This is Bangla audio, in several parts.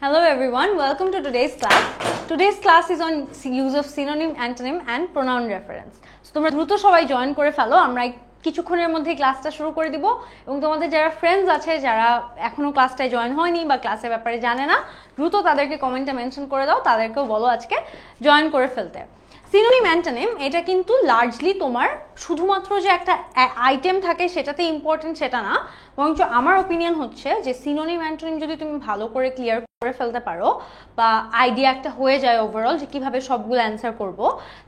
Hello everyone, welcome to today's class. Today's class is on use of synonym, antonym and pronoun reference. So তোমরা দ্রুত সবাই জয়েন করে ফেলো, আমরা কিছুক্ষণের মধ্যে ক্লাসটা শুরু করে দিব এবং তোমাদের যারা ফ্রেন্ডস আছে যারা এখনো ক্লাসটায় জয়েন হয়নি বা ক্লাসের ব্যাপারে জানে না, দ্রুত তাদেরকে কমেন্টে মেনশন করে দাও, তাদেরকেও বলো আজকে জয়েন করে ফেলতে। সিনোনিম অ্যান্টোনিম এটা কিন্তু লার্জলি তোমার শুধুমাত্র যে একটা আইটেম থাকে সেটাতে ইম্পর্টেন্ট সেটা না, বরঞ্চ আমার ওপিনিয়ন হচ্ছে যে সিনোনিম অ্যান্টোনিম যদি তুমি ভালো করে ক্লিয়ার করে ফেলতে পারো বা আইডিয়া একটা হয়ে যায় ওভারঅল যে কিভাবে সবগুলো অ্যান্সার করব,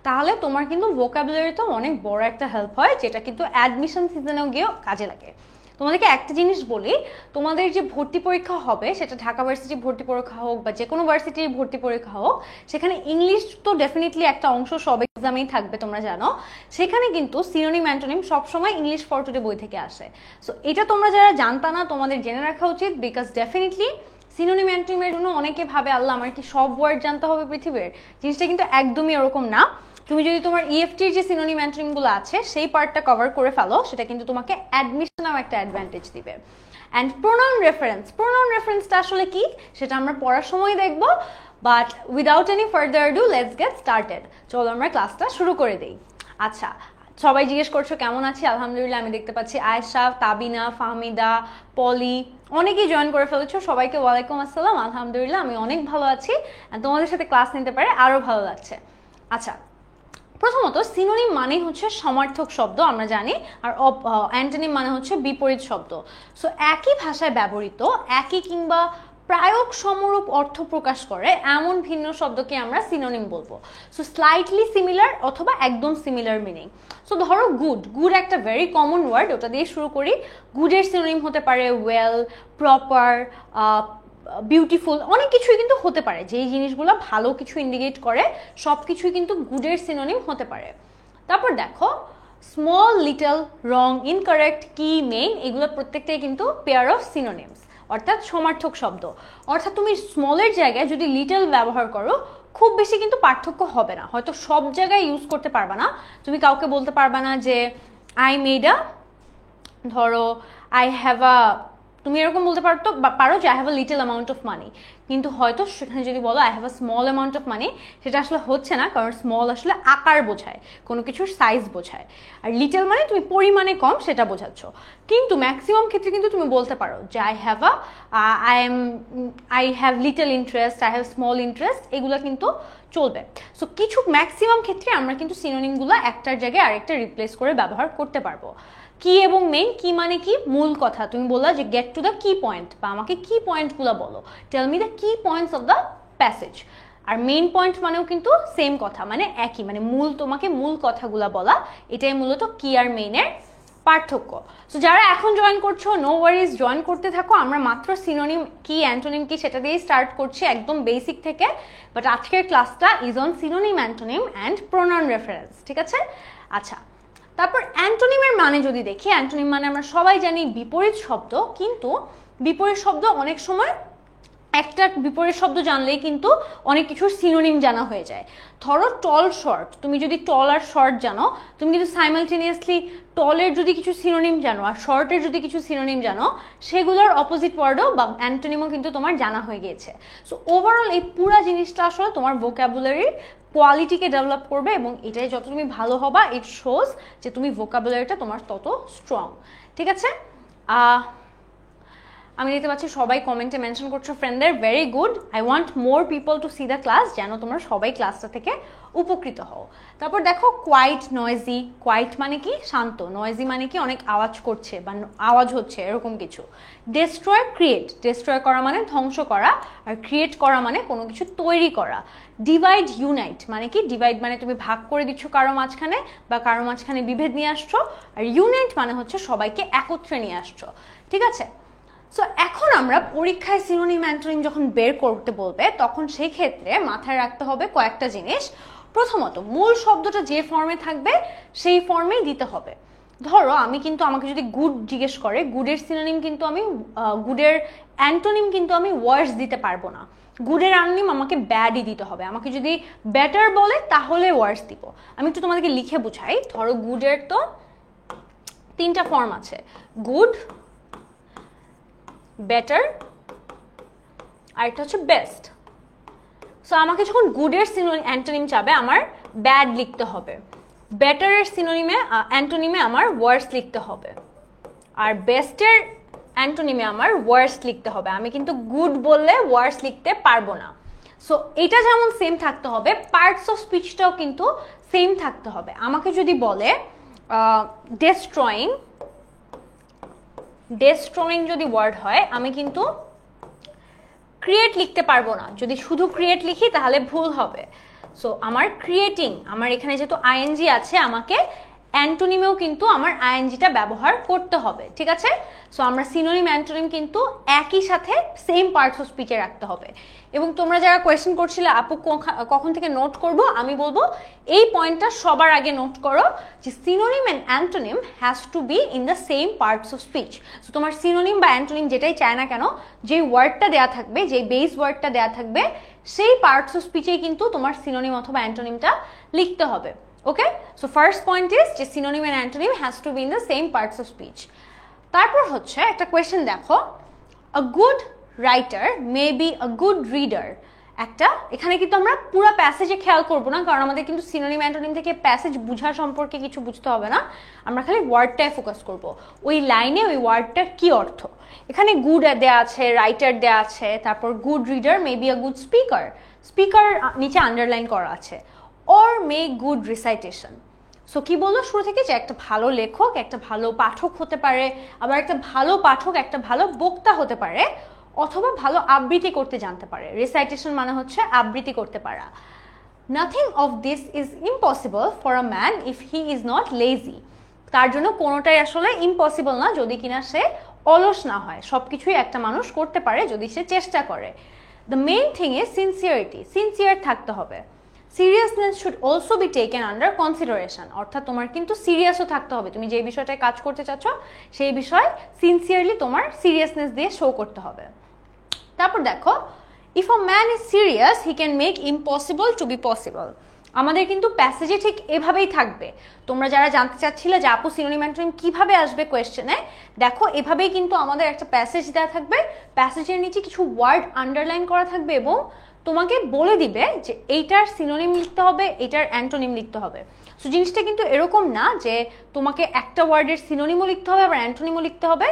তাহলে তোমার কিন্তু ভোকাবুলারিতে অনেক বড় একটা হেল্প হয়, যেটা কিন্তু অ্যাডমিশন সিজনেও গিয়েও কাজে লাগে। তোমাদেরকে একটা জিনিস বলি, তোমাদের যে ভর্তি পরীক্ষা হবে সেটা ঢাকা ভার্সিটি ভর্তি পরীক্ষা হোক বা যে কোনো ভার্সিটির ভর্তি পরীক্ষা হোক, সেখানে ইংলিশ তো ডেফিনেটলি একটা অংশ সব এক্সামেই থাকবে, তোমরা জানো। সেখানে কিন্তু সিনোনিম অ্যান্টোনিম সবসময় ইংলিশ ফর টুডে বই থেকে আসে। সো এটা তোমরা যারা জানতা না তোমাদের জেনে রাখা উচিত, বিকজ ডেফিনেটলি সিনোনিম অ্যান্টোনিমের জন্য অনেকে ভাবে আল্লাহ আমার কি সব ওয়ার্ড জানতে হবে পৃথিবীর, জিনিসটা কিন্তু একদমই ওরকম না। তুমি যদি তোমার ইএফটির যে সিনোনিম অ্যান্টোনিমগুলো আছে সেই পার্টটা কভার করে ফেলো, সেটা কিন্তু তোমাকে অ্যাডমিশনেও একটা অ্যাডভান্টেজ দিবে। অ্যান্ড প্রোনাউন রেফারেন্সটা আসলে কি সেটা আমরা পড়ার সময় দেখবো, but without any further do let's get started. চলো আমরা ক্লাসটা শুরু করে দিই। আচ্ছা, সবাই জিজ্ঞেস করছো কেমন আছি। আলহামদুলিল্লাহ, আমি দেখতে পাচ্ছি আয়েশা, তাবিনা, ফাহমিদা, পলি অনেকেই জয়েন করে ফেলেছো। সবাইকে ওয়ালাইকুম আসসালাম। আলহামদুলিল্লাহ আমি অনেক ভালো আছি, তোমাদের সাথে ক্লাস নিতে পারে আরো ভালো লাগছে। আচ্ছা, প্রথমত সিনোনিম মানে হচ্ছে সমার্থক শব্দ, আমরা জানি, আর অ্যান্টোনিম মানে হচ্ছে বিপরীত শব্দ। সো একই ভাষায় ব্যবহৃত একই কিংবা প্রায়ক সমরূপ অর্থ প্রকাশ করে এমন ভিন্ন শব্দকে আমরা সিনোনিম বলবো। সো স্লাইটলি সিমিলার অথবা একদম সিমিলার মিনিং। সো ধরো গুড একটা ভেরি কমন ওয়ার্ড, ওটা দিয়ে শুরু করি। গুডের সিনোনিম হতে পারে ওয়েল, প্রপার, বিউটিফুল, অনেক কিছুই কিন্তু হতে পারে। যেই জিনিসগুলো ভালো কিছু ইন্ডিকেট করে সব কিছুই কিন্তু গুডের সিনোনিম হতে পারে। তারপর দেখো স্মল, লিটল, রং, ইনকারেক্ট, কি, মেইন, এগুলো প্রত্যেকটাই কিন্তু পেয়ার অফ সিনোনিমস, অর্থাৎ সমার্থক শব্দ। অর্থাৎ তুমি স্মলের জায়গায় যদি লিটল ব্যবহার করো খুব বেশি কিন্তু পার্থক্য হবে না, হয়তো সব জায়গায় ইউজ করতে পারবা না। তুমি কাউকে বলতে পারবা না যে আই মেড আ, ধরো আই হ্যাভ আ, তুমি এরকম বলতে পারো যে I have a little amount of money, কিন্তু হয়তো সেখানে যদি বলো I have a small amount of money, সেটা আসলে হচ্ছে না, কারণ স্মল আসলে আকার বোঝায়, কোনো কিছুর সাইজ বোঝায়, আর লিটল মানে তুমি পরিমাণে কম সেটা বোঝাচ্ছ। কিন্তু ম্যাক্সিমাম ক্ষেত্রে কিন্তু তুমি বলতে পারো যে I have little interest, I have small interest, এগুলো কিন্তু চলবে। সো কিছু ম্যাক্সিমাম ক্ষেত্রে আমরা কিন্তু সিনোনিমগুলো একটার জায়গায় আরেকটা রিপ্লেস করে ব্যবহার করতে পারবো। কি এবং মেইন, কি মানে কি মূল কথা, তুমি বললা যে get to the key point, বা আমাকে কি পয়েন্টগুলো বলো, tell me the key points of the passage. আর মেইন পয়েন্ট মানেও কিন্তু সেম কথা, মানে একই, মানে তোমাকে মূল কথাগুলো বলা, এটাই মূলত কি আর মেইনের পার্থক্য। সো যারা এখন জয়েন করছো নো ওয়ারিজ, জয়েন করতে থাকো। আমরা মাত্র সিনোনিম কি, অ্যান্টোনিম কি সেটা দিয়েই স্টার্ট করছি একদম বেসিক থেকে, বাট আজকের ক্লাসটা is on synonym, antonym and pronoun reference, ঠিক আছে? আচ্ছা, তারপর অ্যান্টোনিমের মানে যদি দেখি, অ্যান্টোনিম মানে আমরা সবাই জানি বিপরীত শব্দ, কিন্তু বিপরীত শব্দ অনেক সময় একটা বিপরীত শব্দ জানলেই কিন্তু অনেক কিছুর সিনোনিম জানা হয়ে যায়। ধরো টল, শর্ট, তুমি যদি টল আর শর্ট জানো, তুমি কিন্তু সাইমালটেনিয়াসলি টলের যদি কিছু সিনোনিম জানো আর শর্টের যদি কিছু সিনোনিম জানো, সেগুলোর অপোজিট ওয়ার্ডও বা অ্যান্টোনিমও কিন্তু তোমার জানা হয়ে গিয়েছে। সো ওভারঅল এই পুরা জিনিসটা আসলে তোমার ভোকাবুলারির কোয়ালিটিকে ডেভেলপ করবে, এবং এটাই যত তুমি ভালো হবা ইট শোজ যে তুমি ভোকাবুলারিটা তোমার তত স্ট্রং, ঠিক আছে? আমি দেখতে পাচ্ছি সবাই কমেন্টে মেনশন করছো ফ্রেন্ডদের, very good. I want more people to C the class, যেন তোমরা সবাই ক্লাসটা থেকে উপকৃত হও। তারপর দেখো কোয়াইট, নয়েজি। কোয়াইট মানে কি শান্ত, নয়েজি মানে কি অনেক আওয়াজ করছে বা আওয়াজ হচ্ছে, এরকম কিছু। ডেস্ট্রয়, ক্রিয়েট, ডেস্ট্রয় করা মানে ধ্বংস করা, আর ক্রিয়েট করা মানে কোনো কিছু তৈরি করা। ডিভাইড, ইউনাইট মানে কি, ডিভাইড মানে তুমি ভাগ করে দিচ্ছ কারো মাঝখানে বা কারো মাঝখানে বিভেদ নিয়ে আসছো, আর ইউনাইট মানে হচ্ছে সবাইকে একত্রে নিয়ে আসছো, ঠিক আছে? সো এখন আমরা পরীক্ষায় সিনোনিম, অ্যান্টোনিম যখন বের করতে বলবে তখন সেই ক্ষেত্রে মাথায় রাখতে হবে কয়েকটা জিনিস। প্রথমত মূল শব্দটা যে ফর্মে থাকবে সেই ফর্মেই দিতে হবে। ধরো আমাকে যদি গুড জিজ্ঞেস করে, গুডের সিনোনিম কিন্তু গুডের অ্যান্টোনিম কিন্তু আমি ওয়ার্স দিতে পারবো না। গুডের অ্যান্টোনিম আমাকে ব্যাডই দিতে হবে। আমাকে যদি বেটার বলে তাহলে ওয়ার্স দিব। আমি একটু তোমাদেরকে লিখে বুঝাই। ধরো গুডের তো 3টা ফর্ম আছে, গুড, বেটার আর একটা হচ্ছে বেস্ট। সো আমাকে যখন গুডের অ্যান্টোনিম চাবে আমার ব্যাড লিখতে হবে, বেটারের অ্যান্টোনিমে আমার ওয়ার্স লিখতে হবে, আর বেস্টের অ্যান্টোনিমে আমার ওয়ার্স লিখতে হবে। আমি কিন্তু গুড বললে ওয়ার্স লিখতে পারবো না। সো এটা যেমন সেম থাকতে হবে, পার্টস অফ স্পিচটাও কিন্তু সেম থাকতে হবে। আমাকে যদি বলে ডেস্ট্রয়িং যদি ওয়ার্ড হয়, আমি কিন্তু ক্রিয়েট লিখতে পারবো না। যদি শুধু ক্রিয়েট লিখি তাহলে ভুল হবে। সো আমার ক্রিয়েটিং, আমার এখানে যেহেতু আইএনজি আছে, আমাকে অ্যান্টোনিমেও কিন্তু আমার আইএনজিটা ব্যবহার করতে হবে, ঠিক আছে? সো আমরা সিনোনিম অ্যান্টোনিম কিন্তু একই সাথে সেম পার্টস অফ স্পিচে রাখতে হবে। এবং তোমরা যারা কোয়েশ্চেন করছিলে আপু কখন থেকে নোট করব, আমি বলবো এই পয়েন্টটা সবার আগে নোট করো যে synonym and antonym has to be in the same parts of speech. So তোমার সিনোনিম বা অ্যান্টোনিম যেটাই চায় না কেন, যেই ওয়ার্ডটা দেয়া থাকবে, যেই বেস ওয়ার্ডটা দেয়া থাকবে, সেই পার্টস অফ স্পিচেই কিন্তু তোমার সিনোনিম অথবা অ্যান্টোনিমটা লিখতে হবে। ওকে, সো ফার্স্ট পয়েন্ট ইজ যে synonym and antonym has to be in the same parts of speech. তারপর হচ্ছে একটা কোয়েশ্চেন দেখো, a good writer may be a good reader. একটা এখানে কিন্তু আমরা পুরো প্যাসেজে খেয়াল করব না, কারণ আমাদের কিন্তু সিনোনিম অ্যান্টোনিম থেকে প্যাসেজ বোঝা সম্পর্কে কিছু বুঝতে হবে না, আমরা খালি ওয়ার্ডটায় ফোকাস করব, ওই লাইনে ওই ওয়ার্ডটার কি অর্থ। এখানে গুড দেয়া আছে, রাইটার দেয়া আছে, তারপর good reader may be a good speaker, speaker নিচে আন্ডারলাইন করা আছে, or may good recitation. So কি বললো শুরু থেকে, যে একটা ভালো লেখক একটা ভালো পাঠক হতে পারে, আবার একটা ভালো পাঠক একটা ভালো বক্তা হতে পারে, অথবা ভালো আবৃত্তি করতে জানতে পারে। রিসাইটেশন মানে হচ্ছে আবৃত্তি করতে পারা। Nothing of this is impossible for a man if he is not lazy. তার জন্য কোনোটাই আসলে ইম্পসিবল না যদি কিনা সে অলস না হয়। সবকিছুই একটা মানুষ করতে পারে যদি সে চেষ্টা করে। The main thing is sincerity, sincere থাকতে হবে। Seriousness should also be taken under consideration, অর্থাৎ তোমার কিন্তু সিরিয়াসও থাকতে হবে। তুমি যে বিষয়টায় কাজ করতে চাচ্ছ সেই বিষয় সিনসিয়ারলি তোমার সিরিয়াসনেস দিয়ে শো করতে হবে। তারপর দেখো, if a man is serious he can make impossible to be possible. আমাদের কিন্তু প্যাসেজে ঠিক এভাবেই থাকবে। তোমরা যারা জানতে চাচ্ছিলে যে আপু সিনোনিম অ্যান্টোনিম কিভাবে আসবে কোয়েশ্চেনে, দেখো এভাবেই কিন্তু আমাদের একটা প্যাসেজ দেওয়া থাকবে, প্যাসেজের নিচে কিছু ওয়ার্ড আন্ডারলাইন করা থাকবে এবং তোমাকে বলে দিবে যে এইটার সিনোনিম লিখতে হবে, এইটার অ্যান্টোনিম লিখতে হবে। সো জিনিসটা কিন্তু এরকম না যে তোমাকে একটা ওয়ার্ডের সিনোনিমও লিখতে হবে আবার অ্যান্টোনিমও লিখতে হবে,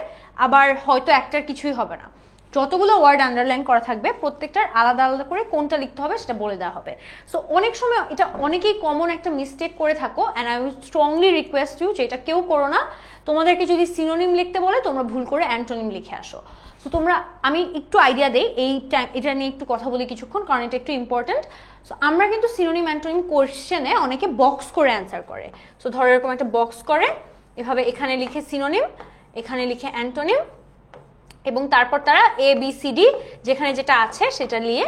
আবার হয়তো একটার কিছুই হবে না। যতগুলো ওয়ার্ড আন্ডারলাইন করা থাকবে প্রত্যেকটার আলাদা আলাদা করে কোনটা লিখতে হবে সেটা বলে দেওয়া হবে। সো অনেক সময় এটা অনেকেই কমন একটা মিস্টেক করে থাকো, and I will strongly request you যে এটা কেউ করো না। তোমাদেরকে যদি সিনোনিম লিখতে বলে তোমরা ভুল করে অ্যান্টোনিম লিখে আসো। সো তোমরা, আমি একটু আইডিয়া দেই এটা নিয়ে একটু কথা বলি কিছুক্ষণ, কারণ এটা একটু ইম্পর্টেন্ট। সো আমরা কিন্তু সিনোনিম অ্যান্টোনিম কোয়েশ্চেনে অনেকে বক্স করে অ্যান্সার করে। সো ধরো এরকম একটা বক্স করে, এভাবে এখানে লিখে সিনোনিম, এখানে লিখে অ্যান্টোনিম, এবং তারপর তারা ABCD যেখানে যেটা আছে সেটা নিয়ে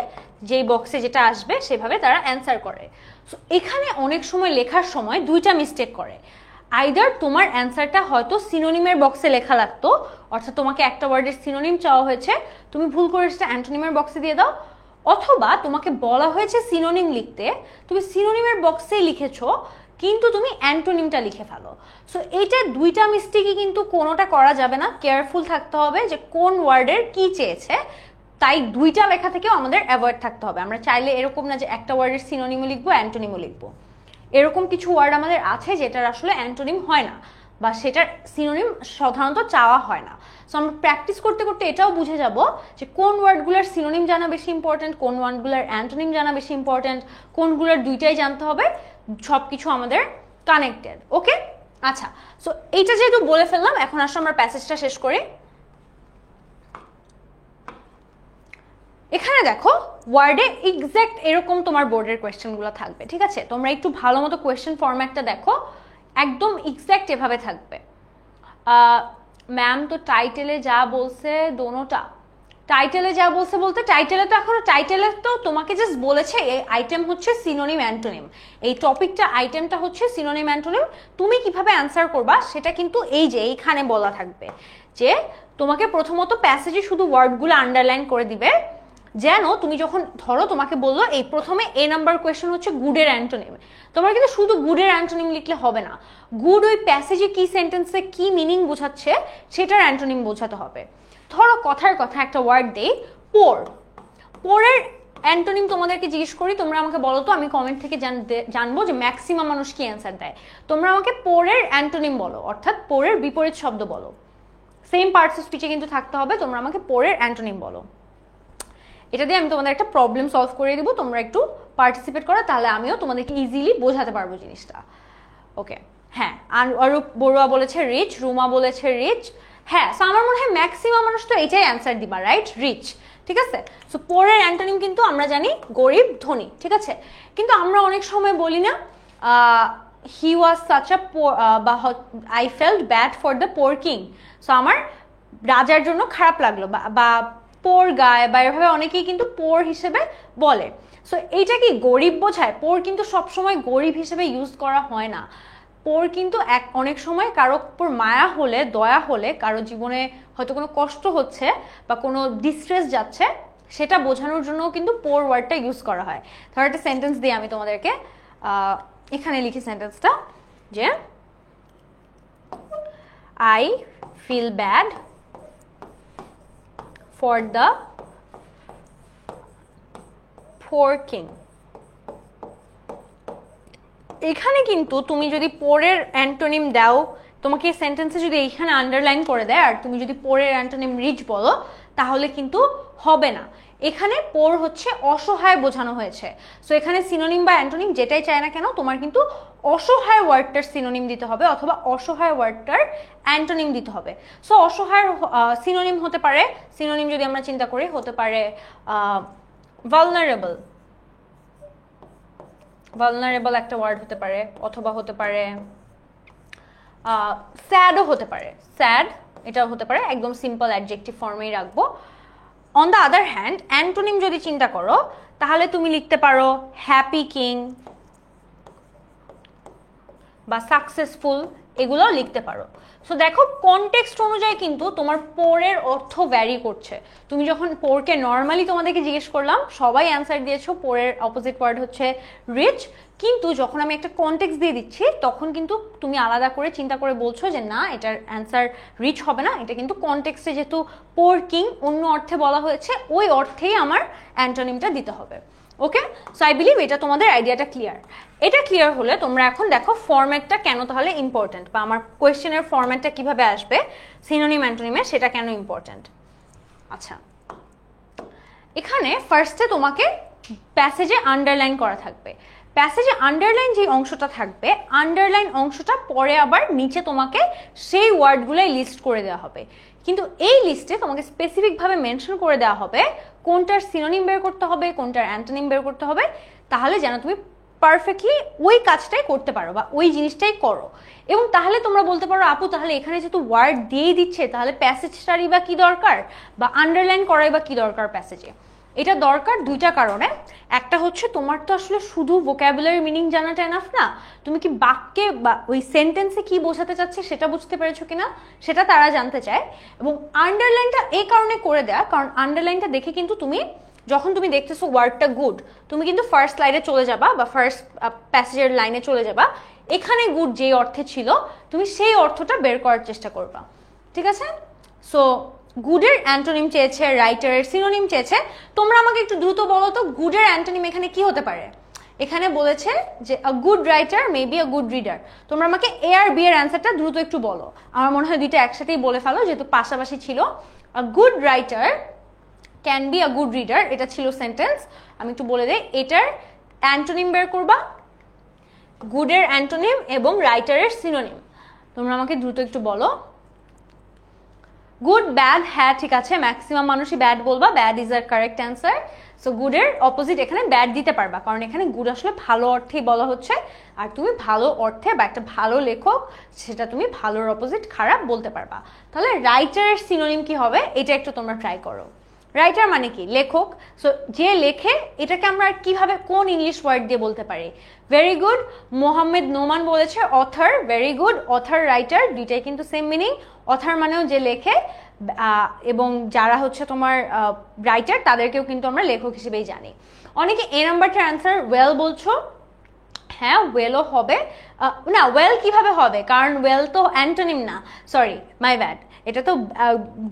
যেই বক্সে যেটা আসবে সেভাবে তারা অ্যান্সার করে। সো এখানে অনেক সময় লেখার সময় দুইটা মিস্টেক করে। আইদার তোমার অ্যান্সারটা হয়তো সিনোনিমের বক্সে লেখা লাগতো, অর্থাৎ তোমাকে একটা ওয়ার্ডের সিনোনিম চাওয়া হয়েছে, তুমি ভুল করে সেটা অ্যান্টোনিমের বক্সে দিয়ে দাও, অথবা তোমাকে বলা হয়েছে সিনোনিম লিখতে, তুমি সিনোনিমের বক্সেই লিখেছো কিন্তু তুমি অ্যান্টোনিমটা লিখে ফেলো। সো এইটা দুইটা মিস্টেকই কিন্তু কোনোটা করা যাবে না, কেয়ারফুল থাকতে হবে যে কোন ওয়ার্ডের কি চেয়েছে। তাই দুইটা লেখা থেকেও আমাদের অ্যাভয়েড থাকতে হবে। আমরা চাইলে এরকম না যে একটা ওয়ার্ডের সিনোনিমও লিখবো অ্যান্টোনিমও লিখবো। এরকম কিছু ওয়ার্ড আমাদের আছে যেটার আসলে অ্যান্টোনিম হয় না, বা সেটার সিনোনিম সাধারণত চাওয়া হয় না। সো আমরা প্র্যাকটিস করতে করতে এটাও বুঝে যাব যে কোন ওয়ার্ডগুলোর সিনোনিম জানা বেশি ইম্পর্টেন্ট, কোন ওয়ার্ডগুলোর অ্যান্টোনিম জানা বেশি ইম্পর্টেন্ট, কোনগুলোর দুইটাই জানতে হবে। সবকিছু আমাদের কানেক্টেড। ওকে, আচ্ছা। সো এইটা যেহেতু বলে ফেললাম, এখন আসলে আমরা প্যাসেজটা শেষ করি। এখানে দেখো ওয়ার্ডে এক্স্যাক্ট এরকম তোমার বোর্ডের কোয়েশ্চেনগুলো থাকবে, ঠিক আছে? তোমরা একটু ভালো মতো কোয়েশ্চেন ফরম্যাটটা দেখো, একদম এক্স্যাক্ট এভাবে থাকবে। ম্যাম তো টাইটেলে যা বলছে দোনোটা, টাইটেলে যা বলছে বলতে টাইটেলে তো এখনো, টাইটেলে তো তোমাকে জাস্ট বলেছে এই আইটেম হচ্ছে সিনোনিম অ্যান্টোনিম, এই টপিকটা আইটেমটা হচ্ছে সিনোনিম অ্যান্টোনিম। তুমি কিভাবে অ্যান্সার করবা সেটা কিন্তু এই যে এইখানে বলা থাকবে, যে তোমাকে প্রথমত প্যাসেজে শুধু ওয়ার্ডগুলো আন্ডারলাইন করে দিবে, যেন তুমি যখন ধরো তোমাকে বললো এই প্রথমে A নাম্বার কোয়েশ্চেন হচ্ছে গুডের অ্যান্টোনিম, তোমার কিন্তু শুধু গুডের অ্যান্টোনিম লিখলে হবে না, গুড ওই প্যাসেজে কি সেন্টেন্সে কি মিনিং বোঝাচ্ছে সেটার অ্যান্টোনিম বোঝাতে হবে। ধরো কথার কথা একটা ওয়ার্ড দেই, পোর। পোরের অ্যান্টোনিম তোমাদেরকে জিজ্ঞেস করি, তোমরা আমাকে বলো তো, আমি কমেন্ট থেকে জানবো যে ম্যাক্সিমাম মানুষ কি অ্যান্সার দেয়। তোমরা আমাকে পোরের অ্যান্টোনিম বলো, অর্থাৎ পোরের বিপরীত শব্দ বলো। সেম পার্টস অফ স্পিচে কিন্তু থাকতে হবে। তোমরা আমাকে পোরের অ্যান্টোনিম বলো। এটা দিয়ে আমি তোমাদের একটা প্রবলেম সলভ করে দিব, তোমরা একটু পার্টিসিপেট করো, তাহলে আমিও তোমাদেরকে ইজিলি বোঝাতে পারবো জিনিসটা। ওকে, হ্যাঁ, অরূপ বড়ুয়া বলেছে রিচ, রুমা বলেছে রিচ। হ্যাঁ, সো আমার মনে হয় ম্যাক্সিমাম মানুষ তো এটাই অ্যান্সার দিবা, রাইট? রিচ, ঠিক আছে। সো পোরের অ্যান্টোনিম কিন্তু আমরা জানি গরিব, ধনী, ঠিক আছে। কিন্তু আমরা অনেক সময় বলি না হি ওয়াজ সাচ আ বা I felt bad for the poor king. So আমার রাজার জন্য খারাপ লাগলো, বা পোর গায়, বা এভাবে অনেকেই কিন্তু পোর হিসেবে বলে। সো এইটা কি গরিব বোঝায়? পোর কিন্তু সবসময় গরিব হিসেবে ইউজ করা হয় না। পোর কিন্তু অনেক সময় কারো উপর মায়া হলে, দয়া হলে, কারো জীবনে হয়তো কোনো কষ্ট হচ্ছে বা কোনো ডিস্ট্রেস যাচ্ছে, সেটা বোঝানোর জন্য কিন্তু পোর ওয়ার্ডটা ইউজ করা হয়। ধরো একটা সেন্টেন্স দিয়ে আমি তোমাদেরকে এখানে লিখি সেন্টেন্সটা, যে I feel bad for the poor king. এখানে কিন্তু তুমি যদি পোরের অ্যান্টোনিম দাও, তোমাকে সেন্টেন্সে যদি এইখানে আন্ডারলাইন করে দেয় আর তুমি যদি পোরের অ্যান্টোনিম রিচ বলো, তাহলে কিন্তু হবে না। এখানে পোর হচ্ছে অসহায় বোঝানো হয়েছে। সো এখানে সিনোনিম বা অ্যান্টোনিম যেটাই চায় না কেন, তোমার কিন্তু অসহায় ওয়ার্ডটার সিনোনিম দিতে হবে অথবা অসহায় ওয়ার্ডটার অ্যান্টোনিম দিতে হবে। সো অসহায় সিনোনিম হতে পারে, সিনোনিম যদি আমরা চিন্তা করি, হতে পারে ভালনারেবল। ভালনারেবল একটা ওয়ার্ড হতে পারে, অথবা হতে পারে স্যাডও হতে পারে। স্যাড এটাও হতে পারে, একদম সিম্পল অ্যাডজেক্টিভ ফর্মেই রাখবো। On the other hand antonym যদি চিন্তা করো, তাহলে তুমি লিখতে পারো হ্যাপি কিং বা সাকসেসফুল, এগুলো লিখতে পারো। সো দেখো, কনটেক্সট অনুযায়ী কিন্তু তোমার পোরের অর্থ ভ্যারি করছে। তুমি যখন পোরকে নর্মালি তোমাদেরকে জিজ্ঞেস করলাম, সবাই অ্যান্সার দিয়েছো পোরের অপোজিট ওয়ার্ড হচ্ছে রিচ, কিন্তু যখন আমি একটা কনটেক্সট দিয়ে দিচ্ছি, তখন কিন্তু তুমি আলাদা করে চিন্তা করে বলছো যে না, এটার অ্যান্সার রিচ হবে না, এটা কিন্তু কনটেক্সটে যেহেতু পোর কিং অন্য অর্থে বলা হয়েছে, ওই অর্থেই আমার অ্যান্টোনিমটা দিতে হবে। ওকে, সো আই বিলিভ এটা তোমাদের আইডিয়াটা ক্লিয়ার। এটা ক্লিয়ার হলে তোমরা এখন দেখো ফরম্যাটটা কেন তাহলে ইম্পর্টেন্ট, বা আমার কোয়েশ্চেনের ফরম্যাটটা কিভাবে আসবে সিনোনিম অ্যান্টোনিমে, সেটা কেন ইম্পর্টেন্ট। আচ্ছা, এখানে ফার্স্টে তোমাকে প্যাসেজে আন্ডারলাইন করা থাকবে। প্যাসেজে আন্ডারলাইন যে অংশটা থাকবে, আন্ডারলাইন অংশটা পরে আবার নিচে তোমাকে সেই ওয়ার্ডগুলোই লিস্ট করে দেওয়া হবে। কিন্তু এই লিস্টে তোমাকে স্পেসিফিকভাবে মেনশন করে দেওয়া হবে কোনটার সিনোনিম বের করতে হবে, কোনটার অ্যান্টোনিম বের করতে হবে, তাহলে যেন তুমি পারফেক্টলি ওই কাজটাই করতে পারো বা ওই জিনিসটাই করো। এবং তাহলে তোমরা বলতে পারো, আপু তাহলে এখানে যেহেতু ওয়ার্ড দিয়েই দিচ্ছে, তাহলে প্যাসেজটারই বা কি দরকার, বা আন্ডারলাইন করাই বা কি দরকার প্যাসেজে। এটা দরকার দুইটা কারণে। একটা হচ্ছে তোমার তো আসলে শুধু ভোক্যাবুলারি মিনিং জানাটা এনাফ না, তুমি কি বাক্যে বা ওই সেন্টেন্সে কি বোঝাতে চাচ্ছে সেটা বুঝতে পেরেছো কিনা, সেটা তারা জানতে চায়। এবং আন্ডারলাইনটা এই কারণে করে দেয়া, কারণ আন্ডারলাইনটা দেখে কিন্তু তুমি যখন তুমি দেখতেছো ওয়ার্ডটা গুড, তুমি কিন্তু ফার্স্ট লাইনে চলে যাবা বা ফার্স্ট প্যাসেজের লাইনে চলে যাবা, এখানে গুড যেই অর্থে ছিল তুমি সেই অর্থটা বের করার চেষ্টা করবা, ঠিক আছে। সো গুডের অ্যান্টোনিম চেয়েছে, রাইটারের সিনোনিম চেয়েছে। তোমরা আমাকে একটু দ্রুত বলো তো, গুডের অ্যান্টোনিম এখানে কি হতে পারে? এখানে বলেছে যে a good writer may be a good reader. তোমরা আমাকে এ আর বি এর অ্যান্সারটা দ্রুত একটু বলো। আমার মনে হয় দুইটা একসাথেই বলে ফেলো, যেহেতু পাশাপাশি ছিল। A good writer can be a good reader, এটা ছিল সেন্টেন্স। আমি একটু বলে দেই, এটার অ্যান্টোনিম বের করবা, গুডের অ্যান্টোনিম এবং রাইটারের সিনোনিম। তোমরা আমাকে দ্রুত একটু বলো। গুড, ব্যাড, হ্যাঁ ঠিক আছে, ম্যাক্সিমাম মানুষই ব্যাড বলবা, ব্যাড ইজ আর কারেক্ট অ্যান্সার। সো গুডের অপোজিট এখানে ব্যাড দিতে পারবা, কারণ এখানে গুড আসলে ভালো অর্থেই বলা হচ্ছে, আর তুমি ভালো অর্থে বা একটা ভালো লেখক, সেটা তুমি ভালোর অপোজিট খারাপ বলতে পারবা। তাহলে রাইটারের সিনোনিম কি হবে, এটা একটু তোমরা ট্রাই করো। রাইটার মানে কি? লেখক। সো যে লেখে, এটাকে আমরা কিভাবে কোন ইংলিশ ওয়ার্ড দিয়ে বলতে পারি? ভেরি গুড, মোহাম্মদ নোমান বলেছে author, very good. Author, writer দুইটাই কিন্তু সেম মিনিং। অথর মানেও যে লেখে, এবং যারা হচ্ছে তোমার রাইটার তাদেরকেও কিন্তু আমরা লেখক হিসেবেই জানি। অনেকে এ নাম্বারটার অ্যান্সার ওয়েল বলছো। হ্যাঁ ওয়েলও হবে, না ওয়েল কিভাবে হবে, কারণ ওয়েল তো অ্যান্টোনিম না, সরি মাই ব্যাড, এটা তো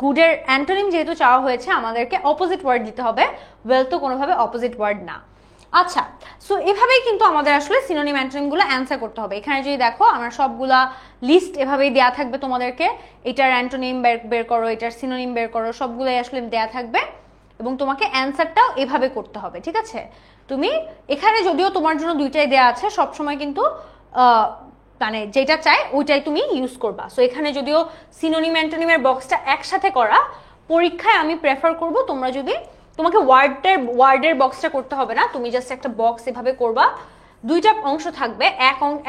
গুডের অ্যান্টোনিম যেহেতু চাওয়া হয়েছে আমাদেরকে অপোজিট ওয়ার্ড দিতে হবে, ওয়েল তো কোনোভাবে অপোজিট ওয়ার্ড না। আচ্ছা, সো এভাবেই কিন্তু আমাদের আসলে সিনোনিম অ্যান্টোনিমগুলো অ্যান্সার করতে হবে। এখানে যদি দেখো আমার সবগুলা লিস্ট এভাবেই দেয়া থাকবে তোমাদেরকে, এটার অ্যান্টোনিম বের করো, এটার সিনোনিম বের করো, সবগুলোই আসলে দেয়া থাকবে এবং তোমাকে অ্যান্সারটাও এভাবে করতে হবে, ঠিক আছে? তুমি এখানে যদিও তোমার জন্য দুইটাই দেয়া আছে, সবসময় কিন্তু মানে যেটা চাই ওইটাই তুমি ইউজ করবা। সো এখানে যদিও সিনোনিম অ্যান্টোনিমের বক্সটা একসাথে করা, পরীক্ষায় আমি প্রেফার করব তোমরা যদি, তোমাকে ওয়ার্ডের বক্সটা করতে হবে না, তুমি জাস্ট একটা বক্স এভাবে করবা, দুইটা অংশ থাকবে,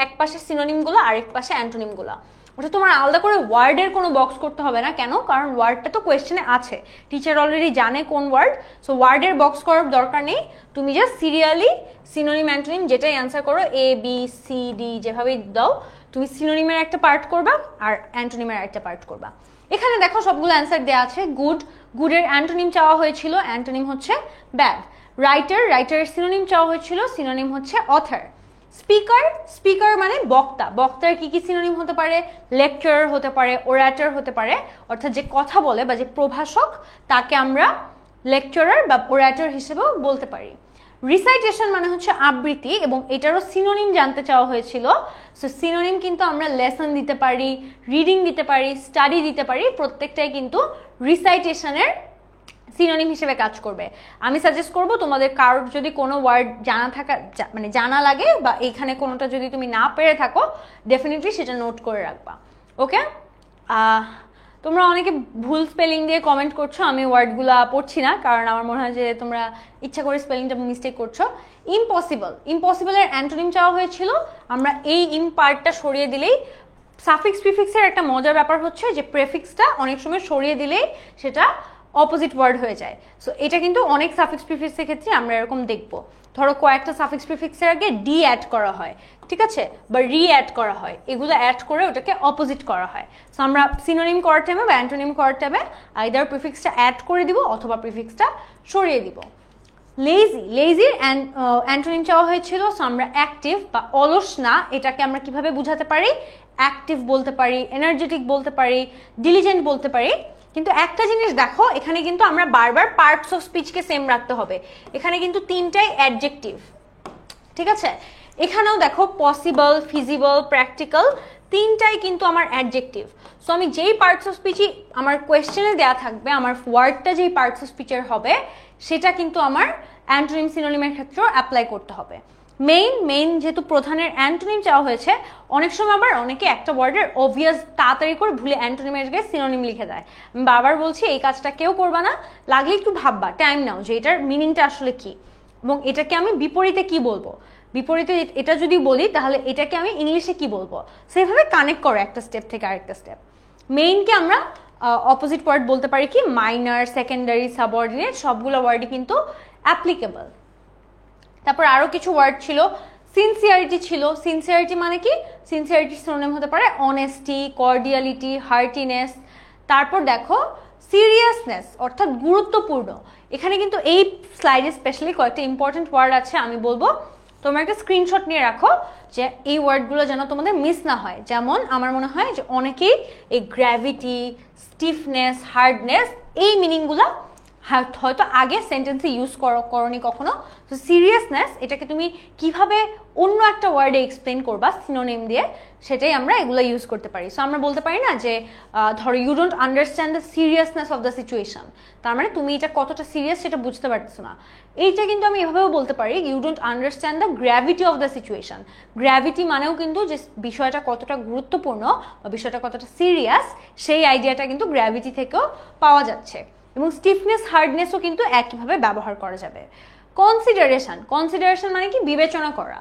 এক পাশে সিনোনিমগুলো আরেক পাশে অ্যান্টোনিমগুলো। ওটা তোমার আলাদা করে ওয়ার্ডের কোনো বক্স করতে হবে না, কেন? কারণ ওয়ার্ডটা তো কোয়েশ্চেনে আছে, টিচার অলরেডি জানে কোন ওয়ার্ড, সো ওয়ার্ডের বক্স করার দরকার নেই। তুমি জাস্ট সিরিয়ালি সিনোনিম অ্যান্টোনিম যেটাই অ্যান্সার করো, এ বি সি ডি যেভাবেই দাও, তুমি সিনোনিমের একটা পার্ট করবা আর অ্যান্টোনিমের একটা পার্ট করবা। এখানে দেখো সবগুলো অ্যান্সার দেওয়া আছে। গুডের অ্যান্টোনিম চাওয়া হয়েছিল, অ্যান্টোনিম হচ্ছে ব্যাড। রাইটারের সিনোনিম চাওয়া হয়েছিল, সিনোনিম হচ্ছে অথর। স্পিকার মানে বক্তা, বক্তার কি কি সিনোনিম হতে পারে? লেকচারার হতে পারে, ওরাটর হতে পারে, অর্থাৎ যে কথা বলে বা যে প্রভাষক তাকে আমরা লেকচারার বা ওরাটর হিসেবেও বলতে পারি। রিসাইটেশন মানে হচ্ছে আবৃত্তি, এবং এটারও সিনোনিম জানতে চাওয়া হয়েছিল। সো সিনোনিম কিন্তু আমরা লেসন দিতে পারি, রিডিং দিতে পারি, স্টাডি দিতে পারি, প্রত্যেকটাই কিন্তু রিসাইটেশনের সিনোনিম হিসেবে কাজ করবে। আমি সাজেস্ট করব তোমাদের কারোর যদি কোনো ওয়ার্ড মানে জানা লাগে বা এখানে কোনোটা যদি তুমি না পেরে থাকো, ডেফিনেটলি সেটা নোট করে রাখবা। ওকে, তোমরা অনেকে ভুল স্পেলিং দিয়ে কমেন্ট করছো, আমি ওয়ার্ডগুলা পড়ছি না কারণ আমার মনে হয় যে তোমরা ইচ্ছা করে স্পেলিংটা মিস্টেক করছো। ইম্পসিবলের অ্যান্টোনিম চাওয়া হয়েছিল, আমরা এই পার্টটা সরিয়ে দিলেই, সাফিক্স প্রিফিক্সের একটা মজার ব্যাপার হচ্ছে যে প্রেফিক্সটা অনেক সময় সরিয়ে দিলেই সেটা অপোজিট ওয়ার্ড হয়ে যায়। সো এটা কিন্তু অনেক সাফিক্স প্রিফিক্সের ক্ষেত্রে আমরা এরকম দেখবো, ধরো কয়েকটা সাফিক্স প্রিফিক্সের আগে ডি অ্যাড করা হয়, ঠিক আছে, বা রি অ্যাড করা হয়, এগুলো অ্যাড করে ওটাকে অপোজিট করা হয়। সো আমরা সিনোনিম করার টাইমে বা অ্যান্টোনিম করার টাইমে আইদার প্রিফিক্সটা অ্যাড করে দিব অথবা প্রিফিক্সটা সরিয়ে দিব। লেজির অ্যান্টোনিম চাওয়া হয়েছিল, সো আমরা অ্যাক্টিভ বা অলস না, এটাকে আমরা কিভাবে বুঝাতে পারি? অ্যাক্টিভ বলতে পারি, এনার্জেটিক বলতে পারি, ডিলিজেন্ট বলতে পারি। কিন্তু একটা জিনিস দেখো, এখানে কিন্তু আমরা বারবার পার্টস অফ স্পিচকে সেম রাখতে হবে। এখানে কিন্তু তিনটাই অ্যাডজেক্টিভ, ঠিক আছে? এখানেও দেখো পসিবল, ফিজিবল, প্র্যাকটিক্যাল, তিনটাই কিন্তু আমার অ্যাডজেক্টিভ। সো আমি যেই পার্টস অফ স্পিচই আমার কোয়েশ্চেনে দেওয়া থাকবে, আমার ওয়ার্ডটা যেই পার্টস অফ স্পিচের হবে সেটা কিন্তু আমার অ্যান্টোনিম সিনোনিমের ক্ষেত্রেও অ্যাপ্লাই করতে হবে। মেইন যেহেতু প্রধানের অ্যান্টোনিম চাওয়া হয়েছে, অনেক সময় আবার অনেকে একটা ওয়ার্ডের অবভিয়াস তাড়াতাড়ি করে ভুলে অ্যান্টোনিমের জায়গায় সিনোনিম লিখে দেয়। আমি বারবার বলছি এই কাজটা কেউ করবা না, লাগলে একটু ভাববা, টাইম নাও যে এটার মিনিংটা আসলে কি, এবং এটাকে আমি বিপরীতে কি বলবো, বিপরীতে এটা যদি বলি তাহলে এটাকে আমি ইংলিশে কি বলবো, সেভাবে কানেক্ট করো একটা স্টেপ থেকে আরেকটা স্টেপ। মেইনকে আমরা অপোজিট ওয়ার্ড বলতে পারি কি? মাইনর, সেকেন্ডারি, সাবঅর্ডিনেট, সবগুলো ওয়ার্ডই কিন্তু অ্যাপ্লিকেবল। তারপর আরো কিছু ওয়ার্ড ছিল, সিনসিয়ারিটি ছিল। সিনসিয়ারিটি মানে কি? সিনসিয়ারিটি সিনোনিম হতে পারে অনেস্টি, কর্ডিয়ালিটি, হার্টিনেস। তারপর দেখো সিরিয়াসনেস অর্থাৎ গুরুত্বপূর্ণ। এখানে কিন্তু এই স্লাইডে স্পেশালি কয়েকটা ইম্পর্টেন্ট ওয়ার্ড আছে, আমি বলবো তোমরা একটা স্ক্রিনশট নিয়ে রাখো যে এই ওয়ার্ডগুলো যেন তোমাদের মিস না হয়। যেমন আমার মনে হয় যে অনেকেই এই গ্র্যাভিটি, স্টিফনেস, হার্ডনেস এই মিনিংগুলো হয়তো আগে সেন্টেন্সে ইউজ করনি কখনো। তো সিরিয়াসনেস এটাকে তুমি কিভাবে অন্য একটা ওয়ার্ডে এক্সপ্লেন করবা সিনোনিম দিয়ে, সেটাই আমরা এগুলো ইউজ করতে পারি। সো আমরা বলতে পারি না যে ধরো you don't understand the seriousness of the situation, তার মানে তুমি এটা কতটা সিরিয়াস সেটা বুঝতে পারছো না। এইটা কিন্তু আমি এভাবেও বলতে পারি, you don't understand the gravity of the situation. Gravity মানেও কিন্তু যে বিষয়টা কতটা গুরুত্বপূর্ণ বা বিষয়টা কতটা সিরিয়াস, সেই আইডিয়াটা কিন্তু গ্র্যাভিটি থেকেও পাওয়া যাচ্ছে। এবং স্টিফনেস, হার্ডনেসও কিন্তু একইভাবে ব্যবহার করা যাবে। কনসিডারেশন মানে কি? বিবেচনা করা।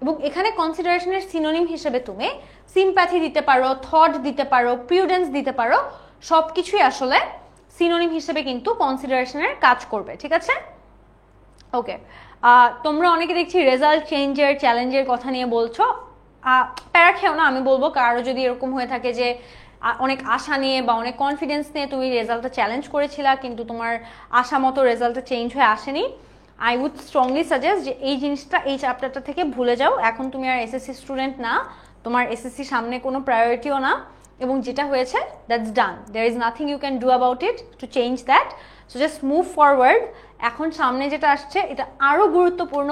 এবং এখানে কনসিডারেশনের সিনোনিম হিসেবে তুমি সিম্প্যাথি দিতে পারো, থট দিতে পারো, প্রিউডেন্স দিতে পারো, সবকিছুই আসলে সিনোনিম হিসেবে কিন্তু কনসিডারেশনের কাজ করবে, ঠিক আছে? ওকে, তোমরা অনেকে দেখছি রেজাল্ট চেঞ্জের, চ্যালেঞ্জের কথা নিয়ে বলছো। প্যারা খেও না, আমি বলবো কারো যদি এরকম হয়ে থাকে যে অনেক আশা নিয়ে বা অনেক কনফিডেন্স নিয়ে তুমি রেজাল্টটা চ্যালেঞ্জ করেছিলা কিন্তু তোমার আশা মতো রেজাল্টটা চেঞ্জ হয়ে আসেনি, আই উড স্ট্রংলি সাজেস্ট যে এই জিনিসটা এই চ্যাপ্টারটা থেকে ভুলে যাও। এখন তুমি আর এসএসসি স্টুডেন্ট না, তোমার এসএসসি সামনে কোনো প্রায়োরিটিও না, এবং যেটা হয়েছে that's done, there is nothing you can do about it to change that. So just move forward. এখন সামনে যেটা আসছে এটা আরও গুরুত্বপূর্ণ,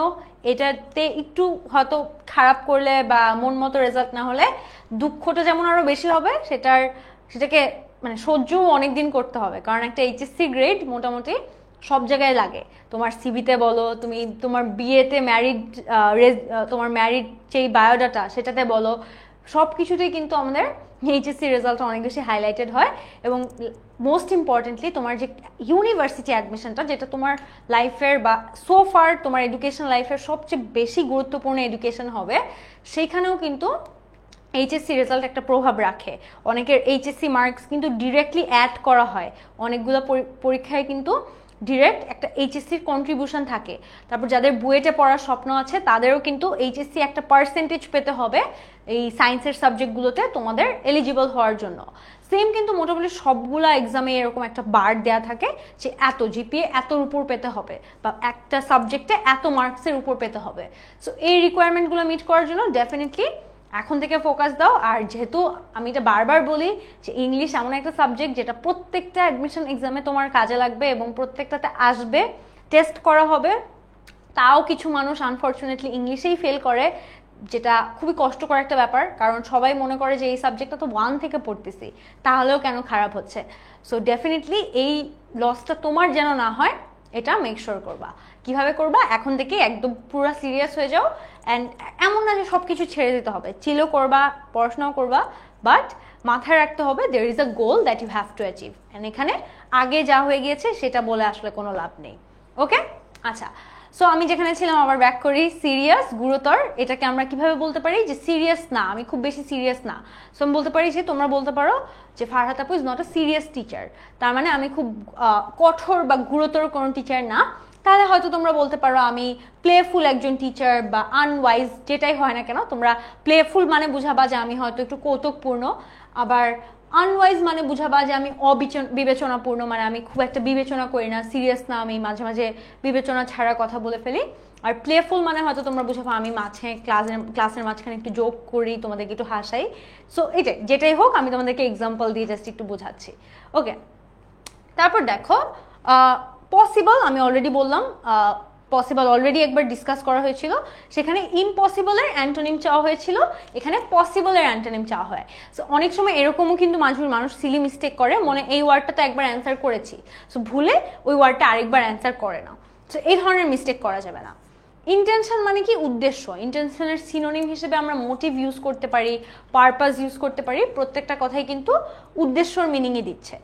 এটাতে একটু হয়তো খারাপ করলে বা মন মতো রেজাল্ট না হলে দুঃখটা যেমন আরও বেশি হবে, সেটাকে মানে সহ্যও অনেক দিন করতে হবে, কারণ একটা এইচএসসি গ্রেড মোটামুটি সব জায়গায় লাগে। তোমার সিভিতে বলো, তুমি তোমার বিয়েতে তোমার ম্যারিড যেই বায়োডাটা সেটাতে বলো, সব কিছুতেই কিন্তু আমাদের এইচএসসি রেজাল্টটা অনেক বেশি হাইলাইটেড হয়। এবং মোস্ট ইম্পর্টেন্টলি তোমার যে ইউনিভার্সিটি অ্যাডমিশনটা, যেটা তোমার লাইফের বা সো ফার তোমার এডুকেশন লাইফের সবচেয়ে বেশি গুরুত্বপূর্ণ এডুকেশন হবে, সেইখানেও কিন্তু এইচএসসি রেজাল্ট একটা প্রভাব রাখে। অনেকের এইচএসসি মার্কস কিন্তু ডিরেক্টলি অ্যাড করা হয়, অনেকগুলো পরীক্ষায় কিন্তু ডিরেক্ট একটা এইচএসসির কন্ট্রিবিউশন থাকে। তারপর যাদের বুয়েটে পড়ার স্বপ্ন আছে তাদেরও কিন্তু এইচএসসি একটা পার্সেন্টেজ পেতে হবে এই সায়েন্সের সাবজেক্টগুলোতে তোমাদের এলিজিবল হওয়ার জন্য। সেম কিন্তু মোটামুটি সবগুলা এক্সামে এরকম একটা বার দেওয়া থাকে যে এত জিপিএ এতর উপর পেতে হবে বা একটা সাবজেক্টে এত মার্কসের উপর পেতে হবে। সো এই রিকোয়ারমেন্টগুলো মিট করার জন্য ডেফিনেটলি এখন থেকে ফোকাস দাও। আর যেহেতু আমি এটা বারবার বলি যে ইংলিশ এমন একটা সাবজেক্ট যেটা প্রত্যেকটা অ্যাডমিশন এক্সামে তোমার কাজে লাগবে এবং প্রত্যেকটাতে আসবে, টেস্ট করা হবে, তাও কিছু মানুষ আনফর্চুনেটলি ইংলিশেই ফেল করে, যেটা খুবই কষ্টকর একটা ব্যাপার, কারণ সবাই মনে করে যে এই সাবজেক্টটা তো 1 থেকে পড়তেছি, তাহলেও কেন খারাপ হচ্ছে। সো ডেফিনেটলি এই লসটা তোমার যেন না হয়, এটা মেক শিওর করবা। কিভাবে করবা? এখন থেকে একদম পুরো সিরিয়াস হয়ে যাও। অ্যান্ড এমন না যে সব কিছু ছেড়ে দিতে হবে, চিলও করবা, পড়াশোনাও করবা, বাট মাথায় রাখতে হবে there is a goal that you have to achieve. And এখানে আগে যা হয়ে গিয়েছে সেটা বলে আসলে কোনো লাভ নেই। ওকে, আচ্ছা। সো আমি যেখানে ছিলাম আবার ব্যাক করি, সিরিয়াস, গুরুতর, এটাকে আমরা কিভাবে বলতে পারি যে সিরিয়াস না, আমি খুব বেশি সিরিয়াস না। সো আমি বলতে পারি যে তোমরা বলতে পারো যে ফারহাত আপু is not a serious teacher, তার মানে আমি খুব কঠোর বা গুরুতর কোনো টিচার না। তাহলে হয়তো তোমরা বলতে পারো আমি প্লেফুল একজন টিচার বা আনওয়াইজ, যেটাই হয় না কেন তোমরা প্লেফুল মানে বুঝাবা যে আমি হয়তো একটু কৌতুকপূর্ণ, আবার আনওয়াইজ মানে বুঝাবা যে আমি বিবেচনাপূর্ণ, মানে আমি খুব একটা বিবেচনা করি না, সিরিয়াস না, আমি মাঝে মাঝে বিবেচনা ছাড়া কথা বলে ফেলি। আর প্লেফুল মানে হয়তো তোমরা বুঝাবো আমি মাঝে ক্লাসের মাঝখানে একটু জোক করি, তোমাদেরকে একটু হাসাই। সো যেটাই হোক আমি তোমাদেরকে এক্সাম্পল দিয়ে জাস্ট একটু বোঝাচ্ছি। ওকে, তারপর দেখো পসিবল, আমি অলরেডি বললাম পসিবল অলরেডি একবার ডিসকাস করা হয়েছিল, সেখানে ইম্পসিবলের অ্যান্টোনিম চাওয়া হয়েছিল, এখানে পসিবলের অ্যান্টোনিম চাওয়া হয়। সো অনেক সময় এরকমও কিন্তু মানুষ সিলি মিস্টেক করে, মনে এই ওয়ার্ডটা তো একবার অ্যান্সার করেছি, সো ভুলে ওই ওয়ার্ডটা আরেকবার অ্যান্সার করে না। সো এই ধরনের মিস্টেক করা যাবে না। ইন্টেনশন মানে কি? উদ্দেশ্য। ইন্টেনশনের সিনোনিম হিসেবে আমরা মোটিভ ইউজ করতে পারি, পারপাস ইউজ করতে পারি, প্রত্যেকটা কথাই কিন্তু উদ্দেশ্যর মিনিংই দিচ্ছে।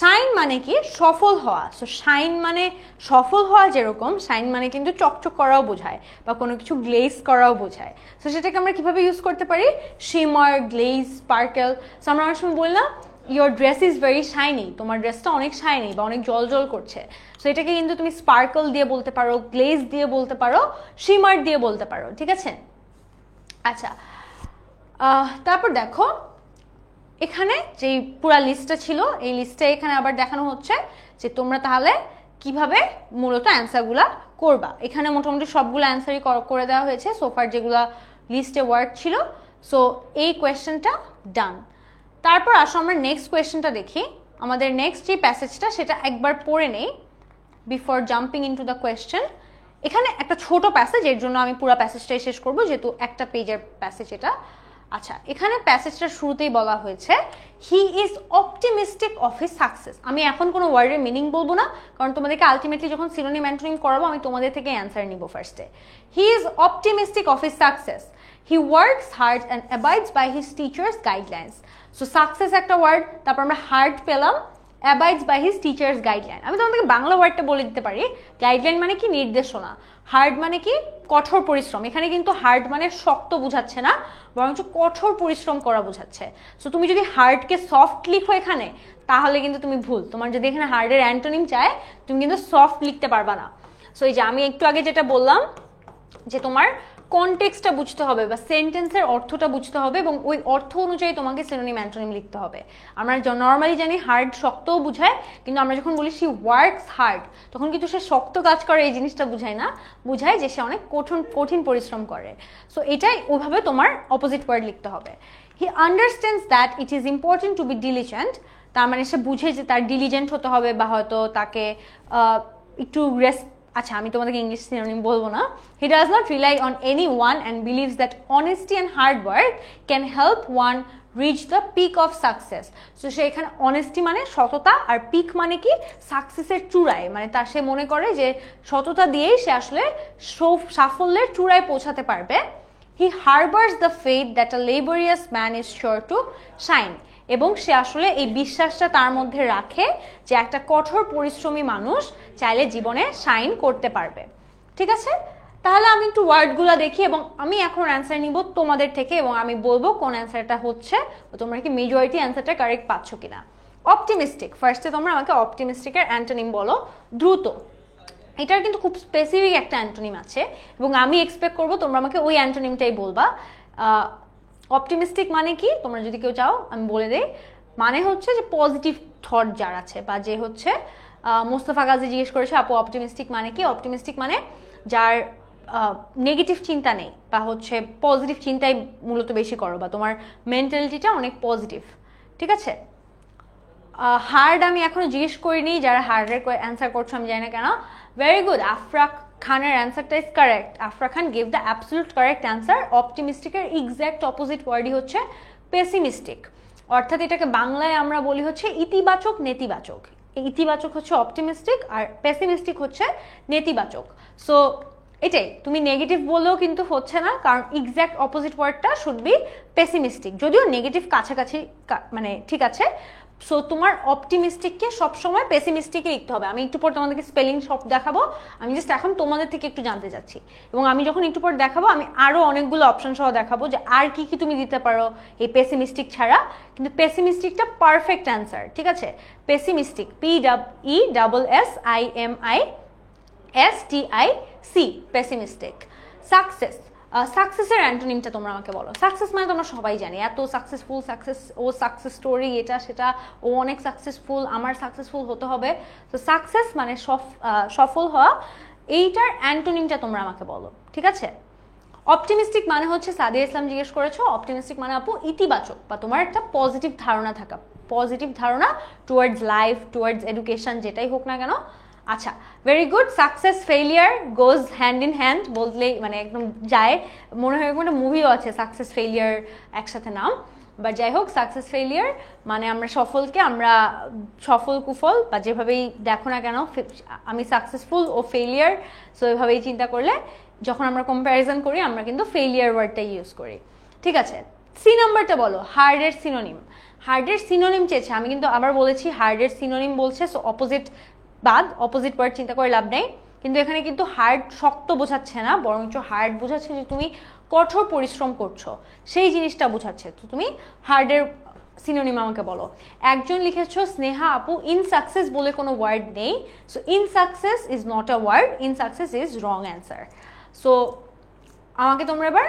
শাইন মানে কি? সফল হওয়া। সো শাইন মানে সফল হওয়া, যেরকম শাইন মানে কিন্তু চকচক করাও বোঝায় বা কোনো কিছু গ্লেজ করাও বোঝায়। সো সেটাকে আমরা কিভাবে ইউজ করতে পারি? Shimmer, glaze, sparkle. সো আমরা অনেক সময় বললাম your dress is very shiny, তোমার ড্রেসটা অনেক শাইনি বা অনেক জল জল করছে। সো এটাকে কিন্তু তুমি স্পার্কেল দিয়ে বলতে পারো, গ্লেজ দিয়ে বলতে পারো, শিমার দিয়ে বলতে পারো, ঠিক আছে? আচ্ছা, তারপর দেখো এখানে যে পুরা লিস্টটা ছিল, এই লিস্টে এখানে আবার দেখানো হচ্ছে যে তোমরা তাহলে কিভাবে মূলত অ্যান্সারগুলা করবা। এখানে মোটামুটি সবগুলো অ্যান্সারই করে দেওয়া হয়েছে সোফার, যেগুলা লিস্টে ওয়ার্ড ছিল। সো এই কোয়েশ্চেনটা ডান। তারপর আসো আমরা নেক্সট কোয়েশ্চেনটা দেখি। আমাদের নেক্সট যে প্যাসেজটা সেটা একবার পড়ে নেই before jumping into the question. এখানে একটা ছোট প্যাসেজ, এর জন্য আমি পুরো প্যাসেজটাই শেষ করবো, যেহেতু একটা পেজের প্যাসেজ এটা। আচ্ছা, এখানে প্যাসেজটা শুরুতেই বলা হয়েছে হি is optimistic of his success. আমি এখন কোনো ওয়ার্ডের মিনিং বলবো না, কারণ তোমাদেরকে আলটিমেটলি যখন সিনোনিম অ্যান্টোনিম করাবো আমি তোমাদের থেকে অ্যান্সার নিব ফার্স্টে। He is optimistic of his success, he works hard and abides by his teachers guidelines. So success একটা ওয়ার্ড, তারপর আমরা হার্ড পেলাম, abides by his teachers guideline. আমি তোমাদেরকে বাংলা ওয়ার্ডটা বলে দিতে পারি। গাইডলাইন মানে কি? নির্দেশনা। হার্ড মানে কি? কঠোর পরিশ্রম। এখানে কিন্তু হার্ড মানে শক্ত বোঝাচ্ছে না, বরঞ্চ কঠোর পরিশ্রম করা বোঝাচ্ছে। সো তুমি যদি হার্ডকে সফট লিখো এখানে, তাহলে কিন্তু তুমি ভুল। তোমার যদি এখানে হার্ডের অ্যান্টোনিম চায়, তুমি কিন্তু সফট লিখতে পারবা না। সো এই যে আমি একটু আগে যেটা বললাম যে তোমার কনটেক্সটটা বুঝতে হবে বা সেন্টেন্সের অর্থটা বুঝতে হবে এবং ওই অর্থ অনুযায়ী তোমাকে সিনোনিম অ্যান্টোনিম লিখতে হবে। আমরা নর্মালি জানি হার্ড শক্তও বুঝায়, কিন্তু আমরা যখন বলি শি ওয়ার্কস হার্ড তখন কিন্তু সে শক্ত কাজ করে এই জিনিসটা বুঝায় না, বুঝায় যে সে অনেক কঠিন পরিশ্রম করে। সো এটাই ওইভাবে তোমার অপোজিট ওয়ার্ড লিখতে হবে। He understands that it is important to be diligent, তার মানে সে বুঝে যে তার ডিলিজেন্ট হতে হবে বা হয়তো তাকে একটু আচ্ছা আমি তোমাদেরকে ইংলিশ সিনোনিম বলবো না। He does not rely on any one and believes that honesty and hard work can help one reach the peak of success. So সে এখানে অনেস্টি মানে সততা, আর পিক মানে কি সাকসেসের চূড়ায়, মানে তার সে মনে করে যে সততা দিয়েই সে আসলে সাফল্যের চূড়ায় পৌঁছাতে পারবে। He harbours the faith that a laborious man is sure to shine, এবং সে আসলে এই বিশ্বাসটা তার মধ্যে রাখে যে একটা কঠোর পরিশ্রমী মানুষ চাইলে জীবনে শাইন করতে পারবে। ঠিক আছে, তাহলে আমি একটু ওয়ার্ডগুলো দেখি এবং আমি এখন অ্যান্সার নিব তোমাদের থেকে এবং আমি বলবো কোন অ্যান্সারটা হচ্ছে, তোমরা কি মেজরিটি অ্যান্সারটা কারেক্ট পাচ্ছ কিনা। অপটিমিস্টিক, ফার্স্টে তোমরা আমাকে অপটিমিস্টিকের অ্যান্টোনিম বলো। দ্রুত, এটার কিন্তু খুব স্পেসিফিক একটা অ্যান্টোনিম আছে এবং আমি এক্সপেক্ট করবো তোমরা আমাকে ওই অ্যান্টোনিমটাই বলবা। অপটিমিস্টিক মানে কি তোমরা যদি কেউ চাও আমি বলে দেই, মানে হচ্ছে যে পজিটিভ থট যার আছে, বা যে হচ্ছে মোস্তফা গাজী জিজ্ঞেস করেছে আপু অপটিমিস্টিক মানে কি। অপটিমিস্টিক মানে যার নেগেটিভ চিন্তা নেই বা হচ্ছে পজিটিভ চিন্তাই মূলত বেশি করো, বা তোমার মেন্টালিটিটা অনেক পজিটিভ। ঠিক আছে, হার্ড আমি এখনো জিজ্ঞেস করিনি, যারা হার্ডের অ্যান্সার করছো আমি জানি না কেন। ভেরি গুড, আফরা খানের অ্যান্সারটা is correct. Afra Khan give the absolute correct answer. অপটিমিস্টিকের এক্স্যাক্ট অপোজিট ওয়ার্ডই হচ্ছে পেসিমিস্টিক, অর্থাৎ এটাকে বাংলায় আমরা বলি হচ্ছে ইতিবাচক নেতিবাচক। ইতিবাচক হচ্ছে অপটিমিস্টিক আর পেসিমিস্টিক হচ্ছে নেতিবাচক। সো এটাই, তুমি নেগেটিভ বললেও কিন্তু হচ্ছে না, কারণ এক্স্যাক্ট অপোজিট ওয়ার্ডটা শুড বি পেসিমিস্টিক, যদিও নেগেটিভ কাছাকাছি মানে ঠিক আছে। সো তোমার অপটিমিস্টিককে সবসময় পেসিমিস্টিকে লিখতে হবে। আমি একটু পর তোমাদেরকে স্পেলিং সব দেখাবো, আমি জাস্ট এখন তোমাদের থেকে একটু জানতে চাচ্ছি, এবং আমি যখন একটু পর দেখাবো আমি আরো অনেকগুলো অপশন সহ দেখাবো যে আর কি কি তুমি দিতে পারো এই পেসিমিস্টিক ছাড়া। কিন্তু পেসিমিস্টিকটা পারফেক্ট অ্যান্সার। ঠিক আছে, পেসিমিস্টিক, PESSIMISTIC, পেসিমিস্টিক। সাকসেস, সাকসেসের অ্যান্টোনিমটা তোমরা আমাকে বলো। সাকসেস মানে তোমরা সবাই জানি, এত সাকসেসফুল, সাকসেস, ও সাকসেস স্টোরি, এটা সেটা, ও অনেক সাকসেসফুল, আমার সাকসেসফুল হতে হবে। তো সাকসেস মানে সফল হওয়া, এইটার অ্যান্টোনিমটা তোমরা আমাকে বলো। ঠিক আছে, অপটিমিস্টিক মানে হচ্ছে সাদিয়া ইসলাম জিজ্ঞেস করেছো, অপটিমিস্টিক মানে আপু ইতিবাচক বা তোমার একটা পজিটিভ ধারণা থাকা, পজিটিভ ধারণা টুয়ার্ডস লাইফ, টুয়ার্ডস এডুকেশন, যেটাই হোক না কেন। আচ্ছা, very good. Success failure goes hand in hand বললেই মানে একদম যায়, মনে হয় একটা মুভিও আছে সাকসেস ফেইলিয়ার একসাথে নাম, বাট যাই হোক, সাকসেস ফেইলিয়ার মানে আমরা সফলকে, আমরা সফল কুফল বা যেভাবেই দেখো না কেন, আমি সাকসেসফুল ও ফেইলিয়ার, সো এভাবেই চিন্তা করলে যখন আমরা কম্প্যারিজন করি আমরা কিন্তু ফেইলিয়ার ওয়ার্ডটা ইউজ করি। ঠিক আছে, সি নাম্বারটা বলো, হার্ডের সিনোনিম। হার্ডের সিনোনিম চেয়েছে, আমি কিন্তু আবার বলেছি হার্ডের সিনোনিম বলছে, সো অপোজিট বাদ, অপোজিট ওয়ার্ড চিন্তা করে লাভ নেই। কিন্তু এখানে কিন্তু হার্ড শক্ত বোঝাচ্ছে না, বরঞ্চ হার্ড বোঝাচ্ছে যে তুমি কঠোর পরিশ্রম করছো, সেই জিনিসটা বোঝাচ্ছে। তো তুমি হার্ডের সিনোনিম আমাকে বলো। একজন লিখেছো স্নেহা আপু, ইন সাকসেস বলে কোনো ওয়ার্ড নেই, so in success is not a word, in success is wrong answer. So আমাকে তোমরা এবার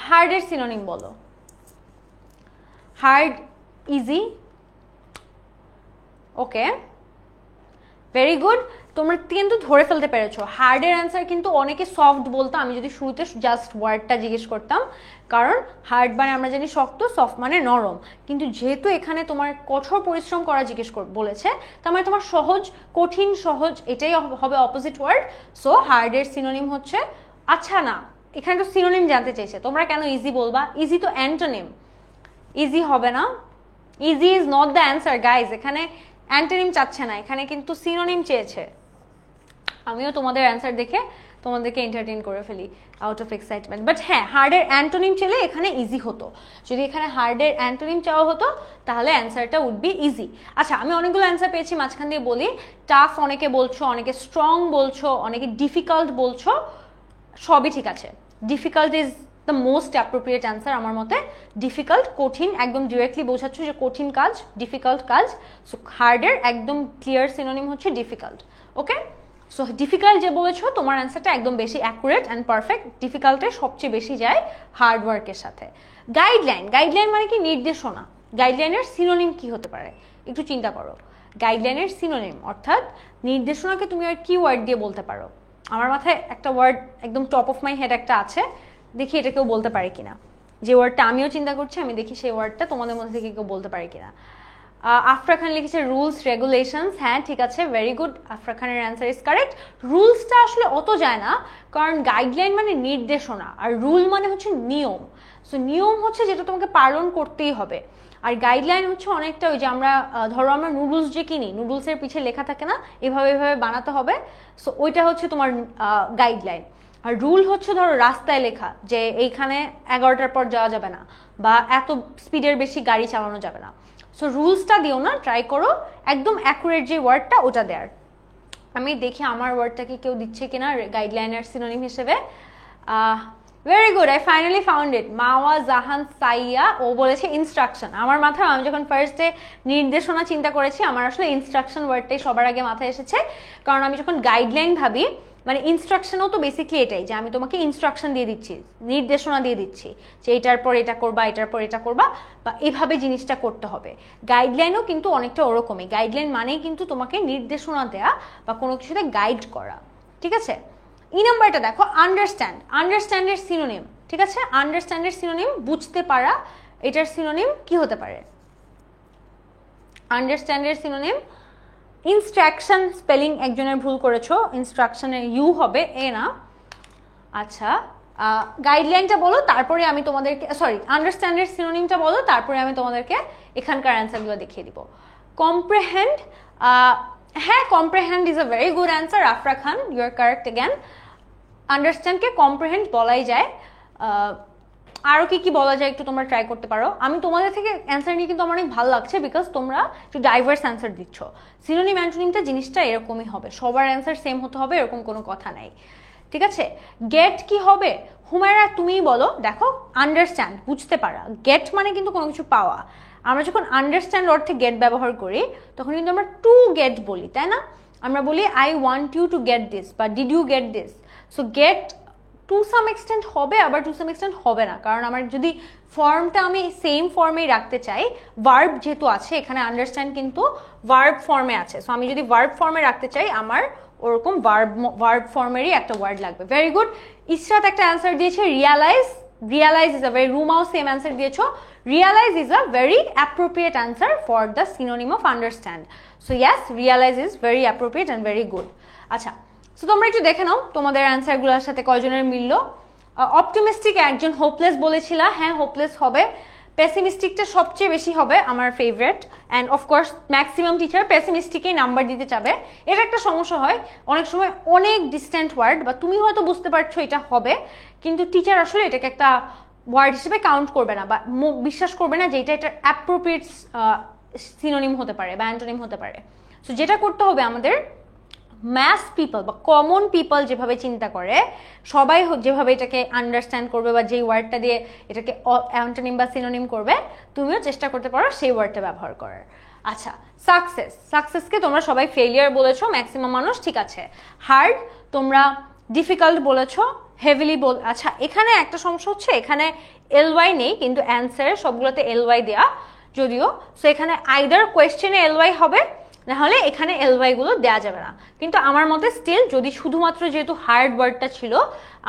হার্ডের সিনোনিম বলো। Hard, easy, okay, very good. তোমরা কিন্তু ধরে ফেলতে পেরেছো হার্ডের অ্যান্সার কিন্তু অনেকে সফট বলতো, আমি যদি শুরুতে জাস্ট ওয়ার্ডটা জিজ্ঞেস করতাম, কারণ হার্ড মানে আমরা জানি শক্ত, সফট মানে নরম, কিন্তু যেহেতু এখানে তোমার কঠোর পরিশ্রম করা জিজ্ঞেস বলেছে, তার মানে তোমার সহজ, কঠিন, সহজ এটাই হবে অপোজিট ওয়ার্ড। সো হার্ডের সিনোনিম হচ্ছে, আচ্ছা না, এখানে তো সিনোনিম জানতে চাইছে, তোমরা কেন ইজি বলবা? ইজি তো অ্যান্টোনিম, ইজি হবে না, easy is not the answer guys. এখানে অ্যান্টোনিম চাচ্ছে না, এখানে কিন্তু সিনোনিম চেয়েছে। আমিও তোমাদের অ্যান্সার দেখে তোমাদেরকে এন্টারটেইন করে ফেলি আউট অফ এক্সাইটমেন্ট। বাট হ্যাঁ, হার্ডের অ্যান্টোনিম চেলে এখানে ইজি হতো, যদি এখানে হার্ডের অ্যান্টোনিম চাওয়া হতো তাহলে অ্যান্সারটা উড বি ইজি। আচ্ছা, আমি অনেকগুলো অ্যান্সার পেয়েছি, মাঝখান দিয়ে বলি। টাফ অনেকে বলছো, অনেকে স্ট্রং বলছো, অনেকে ডিফিকাল্ট বলছো, সবই ঠিক আছে। Difficult is the most appropriate answer আমার মতে। ডিফিকাল্ট, কঠিন, একদম ডিরেক্টলি বোঝাচ্ছ যে কঠিন কাজ, ডিফিকাল্ট কাজ। সো হার্ডের একদম ক্লিয়ার সিনোনিম হচ্ছে ডিফিকাল্ট। ওকে, সো ডিফিকাল্ট যে বলেছো তোমার অ্যান্সারটা একদম বেশি অ্যাকুরেট অ্যান্ড পারফেক্ট। ডিফিকাল্টে সবচেয়ে বেশি যায় হার্ড ওয়ার্কের সাথে। গাইডলাইন মানে কি নির্দেশনা। গাইডলাইনের সিনোনিম কি হতে পারে একটু চিন্তা করো। গাইডলাইনের সিনোনিম অর্থাৎ নির্দেশনাকে তুমি আর কি ওয়ার্ড দিয়ে বলতে পারো। আমার মাথায় একটা ওয়ার্ড একদম টপ অফ মাই হেড একটা আছে, দেখি এটা কেউ বলতে পারে কিনা। যে ওয়ার্ডটা আমিও চিন্তা করছি, আমি দেখি সেই ওয়ার্ডটা তোমাদের মধ্যে থেকে কেউ বলতে পারে কিনা। আফরা খান লিখেছে রুলস রেগুলেশনস। হ্যাঁ ঠিক আছে, ভেরি গুড, আফরা খানের অ্যান্সার ইজ কারেক্ট। রুলসটা আসলে অত যায় না, কারণ গাইডলাইন মানে নির্দেশনা আর রুল মানে হচ্ছে নিয়ম। সো নিয়ম হচ্ছে যেটা তোমাকে পালন করতেই হবে, আর গাইডলাইন হচ্ছে অনেকটা ওই যে আমরা ধরো আমরা নুডলস যে কিনি, নুডলসের পিছে লেখা থাকে না এভাবে এভাবে বানাতে হবে, সো ওইটা হচ্ছে তোমার গাইডলাইন। আর রুল হচ্ছে ধরো রাস্তায় লেখা যে এইখানে 11টার পর যাওয়া যাবে না বা এত স্পিডের বেশি গাড়ি চালানো যাবে না। সো রুলসটা দিও না, ট্রাই করো একদম অ্যাকুরেট যে ওয়ার্ডটা ওটা দেয়ার। আমি দেখি আমার ওয়ার্ডটাকে কেউ দিচ্ছে কিনা গাইডলাইনের সিনোনিম হিসেবে। Very good, I finally found it. Mawa Jahan Saiya ও বলেছে ইনস্ট্রাকশন। আমার মাথায় আমি যখন ফার্স্টে নির্দেশনা চিন্তা করেছি আমার আসলে ইনস্ট্রাকশন ওয়ার্ডটাই সবার আগে মাথায় এসেছে, কারণ আমি যখন গাইডলাইন ভাবি মানে ইনস্ট্রাকশনও তো বেসিকলি এটাই যে আমি তোমাকে ইনস্ট্রাকশন দিয়ে দিচ্ছি, নির্দেশনা দিয়ে দিচ্ছি যে এটার পর এটা করবা, এটার পর এটা করবা বা এভাবে জিনিসটা করতে হবে। গাইডলাইনও কিন্তু অনেকটা ওরকমই। গাইডলাইন মানেই কিন্তু তোমাকে নির্দেশনা দেয়া বা কোনো কিছুতে গাইড করা। ঠিক আছে, নাম্বারটা দেখো আন্ডারস্ট্যান্ড। আন্ডারস্ট্যান্ডের সিনোনিম, ঠিক আছে, আন্ডারস্ট্যান্ডের সিনোনিম বুঝতে পারা। এটার সিনোনিম কি হতে পারে? আন্ডারস্ট্যান্ডের সিনোনিম ইনস্ট্রাকশন। স্পেলিং একজনের ভুল করেছো, ইনস্ট্রাকশনের ইউ হবে এ না। আচ্ছা, গাইডলাইনটা বলো তারপরে আমি তোমাদেরকে, সরি আন্ডারস্ট্যান্ডের সিনোনিমটা বলো তারপরে আমি তোমাদেরকে এখানকার অ্যান্সারগুলো দেখিয়ে দিব। কম্প্রেহেন্ড, হ্যাঁ comprehend is a very good answer. Afra Khan, you are correct again. আন্ডারস্ট্যান্ডকে কম্প্রেহেন্ড বলাই যায়। আরও কি কি বলা যায় একটু তোমরা ট্রাই করতে পারো। আমি তোমাদের থেকে অ্যান্সার নিয়ে কিন্তু আমার অনেক ভালো লাগছে, বিকজ তোমরা একটু ডাইভার্স অ্যান্সার দিচ্ছ। সিনোনিম অ্যান্টোনিমটা জিনিসটা এরকমই হবে, সবার অ্যান্সার সেম হতে হবে এরকম কোনো কথা নাই। ঠিক আছে, গেট কি হবে? হুমায়রা তুমিই বলো। দেখো আন্ডারস্ট্যান্ড বুঝতে পারা, গেট মানে কিন্তু কোনো কিছু পাওয়া। আমরা যখন আন্ডারস্ট্যান্ড অর্থে গেট ব্যবহার করি তখন কিন্তু আমরা টু গেট বলি, তাই না? আমরা বলি I want you to get this বা did you get this. So get to some extent হবে, আবার টু সাম এক্সটেন্ট হবে না, কারণ আমার যদি ফর্মটা আমি সেম ফর্মেই রাখতে চাই, ভার্ব যেহেতু আছে এখানে, আন্ডারস্ট্যান্ড কিন্তু ভার্ব ফর্মে আছে। সো আমি যদি ভার্ব ফর্মে রাখতে চাই আমার ওরকম ভার্ব ফর্মেরই একটা ওয়ার্ড লাগবে। Very good. ইসরাত একটা অ্যান্সার দিয়েছে realise. Realise is a very, রুমাও সেম অ্যান্সার দিয়েছো। Realize is a very appropriate answer for the synonym of understand. So yes, realize is very appropriate and very good. আচ্ছা, সো তোমরা একটু দেখে নাও তোমাদের অ্যান্সারগুলোর সাথে কয়জনের মিললো। অপটিমিস্টিক একজন হোপলেস বলেছিলা, হ্যাঁ হোপলেস হবে। পেসিমিস্টিকটা সবচেয়ে বেশি হবে আমার favourite, and of course maximum teacher পেসিমিস্টিকেই নাম্বার দিতে চাবে। এটা একটা সমস্যা হয় অনেক সময়, অনেক ডিস্ট্যান্ট ওয়ার্ড বা তুমি হয়তো বুঝতে পারছো এটা হবে, কিন্তু টিচার আসলে এটাকে একটা ওয়ার্ড হিসেবে কাউন্ট করবে না বা বিশ্বাস করবে না যে এটা এটার অ্যাপ্রোপ্রিয়েট সিনোনিম হতে পারে বা অ্যান্টোনিম হতে পারে। সো যেটা করতে হবে আমাদের, ম্যাস পিপল বা কমন পিপল যেভাবে চিন্তা করে, সবাই যেভাবে এটাকে আন্ডারস্ট্যান্ড করবে বা যেই ওয়ার্ডটা দিয়ে এটাকে অ্যান্টোনিম বা সিনোনিম করবে, তুমিও চেষ্টা করতে পারো সেই ওয়ার্ডটা ব্যবহার করার। আচ্ছা, সাকসেস। সাকসেসকে তোমরা সবাই ফেলিয়ার বলেছো ম্যাক্সিমাম মানুষ, ঠিক আছে। হার্ড তোমরা ডিফিকাল্ট বলেছো, হেভিলি আচ্ছা এখানে একটা সমস্যা হচ্ছে, এখানে এলওয়াই নেই কিন্তু অ্যান্সারে সবগুলোতে এলওয়াই দেয়া যদিও। সো এখানে আইদার কোয়েশ্চেনে এলওয়াই হবে, না হলে এখানে এলওয়াই গুলো দেওয়া যাবে না। কিন্তু আমার মতে স্টিল যদি শুধুমাত্র যেহেতু হার্ড ওয়ার্ডটা ছিল,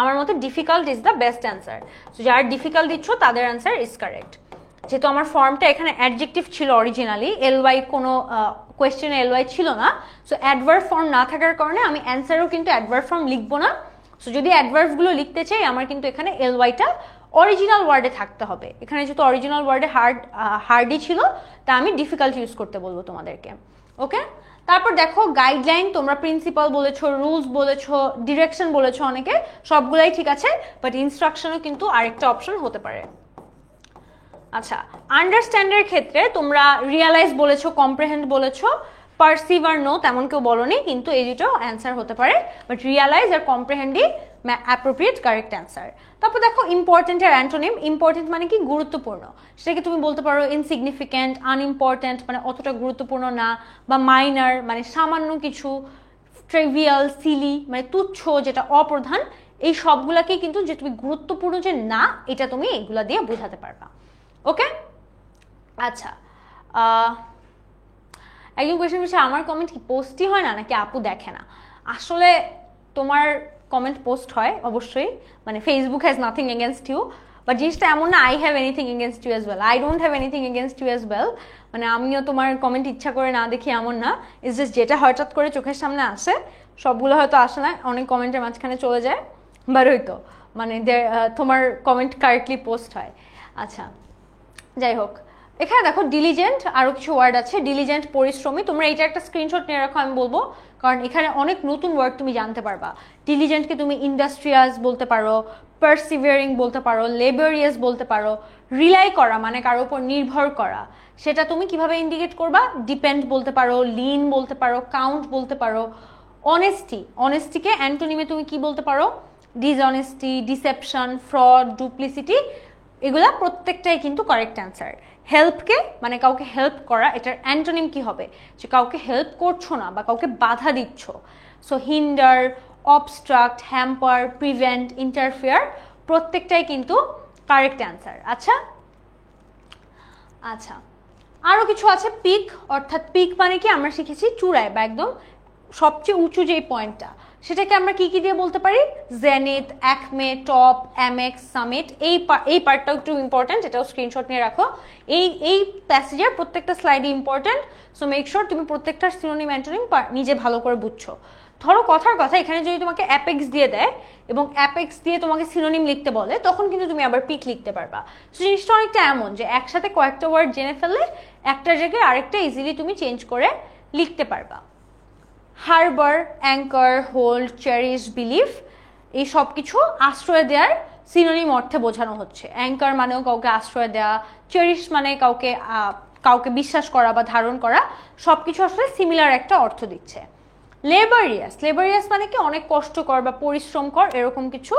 আমার মতে difficult is the best answer. So যারা ডিফিকাল্ট দিচ্ছ তাদের অ্যান্সার ইজ কারেক্ট। যেহেতু আমার ফর্মটা এখানে অ্যাডজেক্টিভ ছিল অরিজিনালি, এলওয়াই কোনো কোয়েশ্চেনে এলওয়াই ছিল না, সো অ্যাডভার্ব ফর্ম না থাকার কারণে আমি অ্যান্সারও কিন্তু অ্যাডভার্ব ফর্ম লিখবো না। সো যদি অ্যাডভার্বগুলো লিখতে চাই আমার কিন্তু এখানে এলওয়াইটা অরিজিনাল ওয়ার্ডে থাকতে হবে। এখানে যেহেতু অরিজিনাল ওয়ার্ডে হার্ডই ছিল, তা আমি ডিফিকাল্ট ইউজ করতে বলবো তোমাদেরকে। ওকে, তারপর দেখো গাইডলাইন তোমরা প্রিন্সিপাল বলেছো, রুলস বলেছো, ডিরেকশন বলেছো, অনেকে সবগুলাই ঠিক আছে, বাট ইনস্ট্রাকশনও কিন্তু আরেকটা অপশন হতে পারে। আচ্ছা, আন্ডারস্ট্যান্ডের ক্ষেত্রে তোমরা রিয়ালাইজ বলেছো, কম্প্রিহেন্ড বলেছো, পারসিভ আর নো তেমন কেউ বলনি, কিন্তু এই দুটো অ্যান্সার হতে পারে, বাট রিয়ালাইজ আর কম্প্রিহেন্ডই অ্যাপ্রোপ্রিয়েট কারেক্ট অ্যান্সার। তারপর দেখো ইম্পর্টেন্টের অ্যান্টোনিম। ইম্পর্টেন্ট মানে কি? গুরুত্বপূর্ণ। সেটাকে তুমি বলতে পারো ইনসিগনিফিক্যান্ট, আনইম্পর্টেন্ট মানে অতটা গুরুত্বপূর্ণ না, বা মাইনার মানে সামান্য কিছু, ট্রিভিয়াল, সিলি মানে তুচ্ছ, যেটা অপ্রধান, এই সবগুলাকে কিন্তু যে তুমি গুরুত্বপূর্ণ যে না, এটা তুমি এগুলা দিয়ে বোঝাতে পারবা। ওকে, আচ্ছা, একজন কোয়েশ্চেন করছে আমার কমেন্ট কি পোস্টই হয় না নাকি আপু দেখে না? আসলে তোমার কমেন্ট পোস্ট হয় অবশ্যই, মানে Facebook has nothing against you, but জিনিসটা এমন না I have anything against you as well, I don't have anything against you as well. মানে আমিও তোমার কমেন্ট ইচ্ছা করে না দেখি এমন না, ইটস জাস্ট যেটা হঠাৎ করে চোখের সামনে আসে, সবগুলো হয়তো আসে না, অনেক কমেন্টের মাঝখানে চলে যায়, বাট হয়তো মানে তোমার কমেন্ট কারেক্টলি পোস্ট হয়। আচ্ছা, যাই হোক, এখানে দেখো ডিলিজেন্ট আরো কিছু ওয়ার্ড আছে, ডিলিজেন্ট পরিশ্রমী, তোমরা এইটা একটা স্ক্রিনশট নিয়ে রাখো, আমি বলবো, কারণ এখানে অনেক নতুন ওয়ার্ড তুমি জানতে পারবা। ডিলিজেন্টকে তুমি ইন্ডাস্ট্রিয়াস বলতে পারো, পারসিভিয়ারিং বলতে পারো, লেবরিয়াস বলতে পারো, রিলাই করা মানে কারো উপর নির্ভর করা, সেটা তুমি কিভাবে ইন্ডিকেট করবা, ডিপেন্ড বলতে পারো, লিন বলতে পারো, কাউন্ট বলতে পারো। অনেস্টি, অনেস্টিকে অ্যান্টোনিমে তুমি কি বলতে পারো, ডিসঅনেস্টি, ডিসেপশন, ফ্রড, ডুপ্লিসিটি, এগুলা প্রত্যেকটাই কিন্তু কারেক্ট অ্যান্সার। হেল্পকে মানে কাউকে হেল্প করা, এটার অ্যান্টোনিম কি হবে, যে কাউকে হেল্প করছো না বা কাউকে বাধা দিচ্ছ। So hinder, abstract, hamper, prevent, interfere, প্রত্যেকটাই কিন্তু কারেক্ট অ্যান্সার। আচ্ছা আচ্ছা, আরো কিছু আছে, পিক, অর্থাৎ পিক মানে কি আমরা শিখেছি চূড়ায় বা একদম সবচেয়ে উঁচু যে পয়েন্টটা, সেটাকে আমরা কি কি দিয়ে বলতে পারি, জেনিথ, অ্যাকমে, টপ, অ্যামেক্স, সামিট। এই পার্টটাও একটু ইম্পর্টেন্ট, এটাও স্ক্রিনশট নিয়ে রাখো। এই প্যাসেজের প্রত্যেকটা স্লাইডে ইম্পর্টেন্ট, সো মেক শিওর তুমি প্রত্যেকটা সিনোনিম অ্যান্টোনিম নিজে ভালো করে বুঝছো। ধরো কথার কথা, এখানে যদি তোমাকে অ্যাপেক্স দিয়ে দেয় এবং অ্যাপেক্স দিয়ে তোমাকে সিনোনিম লিখতে বলে, তখন কিন্তু তুমি আবার পিক লিখতে পারবা। সো জিনিসটা অনেকটা এমন যে একসাথে কয়েকটা ওয়ার্ড জেনে ফেললে একটার জায়গায় আরেকটা ইজিলি তুমি চেঞ্জ করে লিখতে পারবা। Harbour, anchor, hold, cherish, believe, এই সব কিছু আশ্রয় দেওয়ার সিনোনিম অর্থে বোঝানো হচ্ছে। অ্যাঙ্কার মানেও কাউকে আশ্রয় দেওয়া, চেরিশ মানে কাউকে বিশ্বাস করা বা ধারণ করা, সবকিছু আসলে সিমিলার একটা অর্থ দিচ্ছে। লেবারিয়াস, লেবারিয়াস মানে কি অনেক কষ্টকর বা পরিশ্রমকর এরকম কিছু।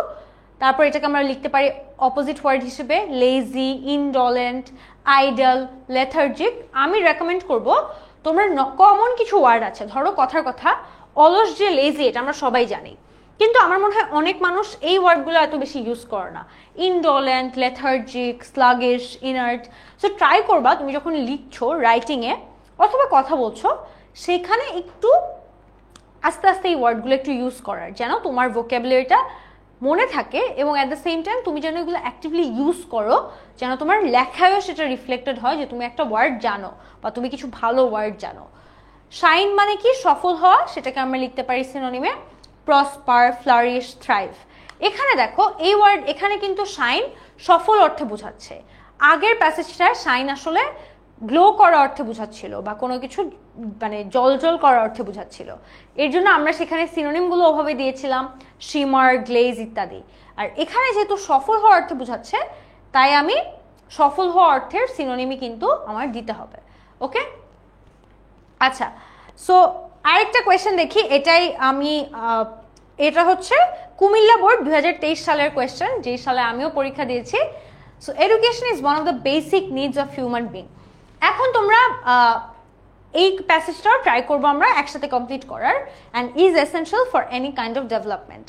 তারপর এটাকে আমরা লিখতে পারি অপোজিট ওয়ার্ড হিসেবে লেজি, ইনডলেন্ট, আইডল, লেথার্জিক। আমি রেকমেন্ড করব তোমরা কমন কিছু ওয়ার্ড আছে, ধরো কথার কথা অলস যে লেজি, এটা আমরা সবাই জানি, কিন্তু আমার মনে হয় অনেক মানুষ এই ওয়ার্ডগুলো এত বেশি ইউজ করে না, indolent, lethargic, sluggish, inert. So try করবা তুমি যখন লিখছো রাইটিংয়ে অথবা কথা বলছো, সেখানে একটু আস্তে আস্তে এই ওয়ার্ডগুলো একটু ইউজ করার, যেন তোমার ভোকাবুলারিটা মনে থাকে এবং অ্যাট দ্য সেম টাইম তুমি যেন এগুলো অ্যাক্টিভলি ইউজ করো, যেন তোমার লেখায়ও সেটা রিফ্লেক্টেড হয় যে তুমি একটা ওয়ার্ড জানো বা তুমি কিছু ভালো ওয়ার্ড জানো। শাইন মানে কি সফল হওয়া, সেটাকে আমরা লিখতে পারি সিনোনিমে প্রসপার, ফ্লারিশ, থ্রাইভ। এখানে দেখো এই ওয়ার্ড, এখানে কিন্তু শাইন সফল অর্থে বোঝাচ্ছে, আগের প্যাসেজটায় শাইন আসলে গ্লো করা অর্থে বোঝাচ্ছিল বা কোনো কিছু মানে জল করার অর্থে বোঝাচ্ছিল। এর জন্য আমরা সেখানে সিনোনিমগুলো ওভাবে দিয়েছিলাম, শিমার, গ্লেজ ইত্যাদি। আর এখানে যেহেতু সফল হওয়ার অর্থে বোঝাচ্ছে, তাই আমি সফল হওয়া অর্থের সিনোনিমই কিন্তু আমার দিতে হবে। ওকে, আচ্ছা, সো আরেকটা কোয়েশ্চেন দেখি, এটা হচ্ছে কুমিল্লা বোর্ড 2023 সালের কোয়েশ্চেন, যেই সালে আমিও পরীক্ষা দিয়েছি। So education is one of the basic needs of human being. এখন তোমরা এই প্যাসেজটাও ট্রাই করবো আমরা একসাথে কমপ্লিট করার, and is essential for any kind of development.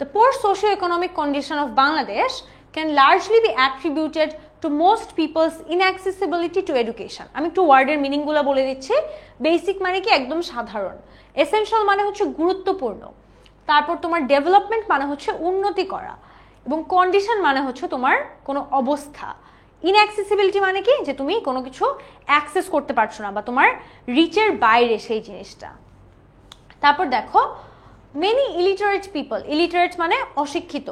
The poor socio economic condition of Bangladesh can largely be attributed to most people's inaccessibility to education. আমি একটু ওয়ার্ডের মিনিংগুলো বলে দিচ্ছি। বেসিক মানে কি একদম সাধারণ, এসেনশিয়াল মানে হচ্ছে গুরুত্বপূর্ণ, তারপর তোমার ডেভেলপমেন্ট মানে হচ্ছে উন্নতি করা, এবং কন্ডিশন মানে হচ্ছে তোমার কোনো অবস্থা। ইনঅ্যাক্সেসিবিলিটি মানে কি যে তুমি কোনো কিছু অ্যাক্সেস করতে পারছো না বা তোমার রিচের বাইরে সেই জিনিসটা। তারপর দেখো মেনি ইলিটারেট পিপল, ইলিটারেট মানে অশিক্ষিত,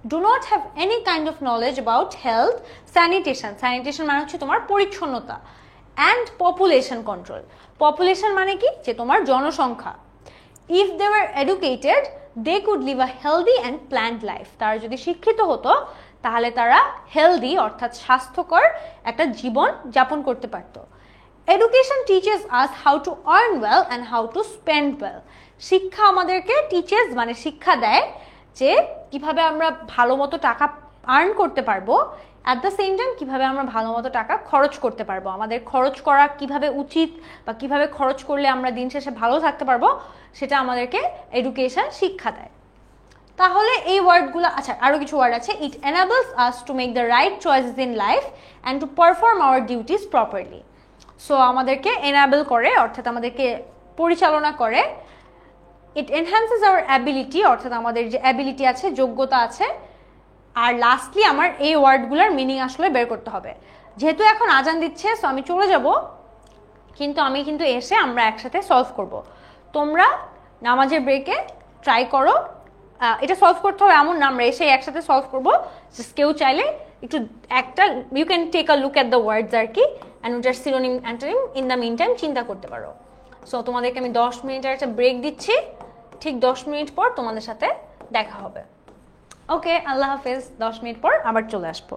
do not have any kind of knowledge about health, sanitation, sanitation মানে হচ্ছে তোমার পরিচ্ছন্নতা, and population control, population মানে কি যে তোমার জনসংখ্যা। if they were educated they could live a healthy and planned life, তারা যদি শিক্ষিত হতো তাহলে তারা হেলদি অর্থাৎ স্বাস্থ্যকর একটা জীবন যাপন করতে পারত। Education teaches us how to earn well and how to spend well, শিক্ষা আমাদেরকে টিচেস মানে শিক্ষা দেয় যে কিভাবে আমরা ভালো মতো টাকা আর্ন করতে পারবো অ্যাট দ্য সেম টাইম কীভাবে আমরা ভালো মতো টাকা খরচ করতে পারবো, আমাদের খরচ করা কিভাবে উচিত বা কিভাবে খরচ করলে আমরা দিন শেষে ভালো থাকতে পারবো, সেটা আমাদেরকে এডুকেশন শিক্ষা দেয়। তাহলে এই ওয়ার্ডগুলো, আচ্ছা আরও কিছু ওয়ার্ড আছে। It enables us to make the right choices in life and to perform our duties properly. So আমাদেরকে এনাবেল করে, অর্থাৎ আমাদেরকে পরিচালনা করে। ইট এনহ্যান্সেস আওয়ার অ্যাবিলিটি, অর্থাৎ আমাদের যে অ্যাবিলিটি আছে, যোগ্যতা আছে। আর লাস্টলি আমার এই ওয়ার্ডগুলোর মিনিং আসলে বের করতে হবে। যেহেতু এখন আজান দিচ্ছে, সো আমি চলে যাব, কিন্তু আমি কিন্তু এসে আমরা একসাথে সলভ করব। তোমরা নামাজের ব্রেকে ট্রাই করো, এটা সলভ করতে হবে এমন না, আমরা এসে একসাথে সলভ করবো। কেউ চাইলে একটু একটা you can take a look at the words আর কি, অ্যান্ড ওটার synonym antonym in the meantime চিন্তা করতে পারো। সো তোমাদেরকে আমি 10 মিনিটের একটা ব্রেক দিচ্ছি, ঠিক 10 মিনিট পর তোমাদের সাথে দেখা হবে। ওকে, আল্লাহ হাফেজ। 10 মিনিট পর আবার চলে আসবো।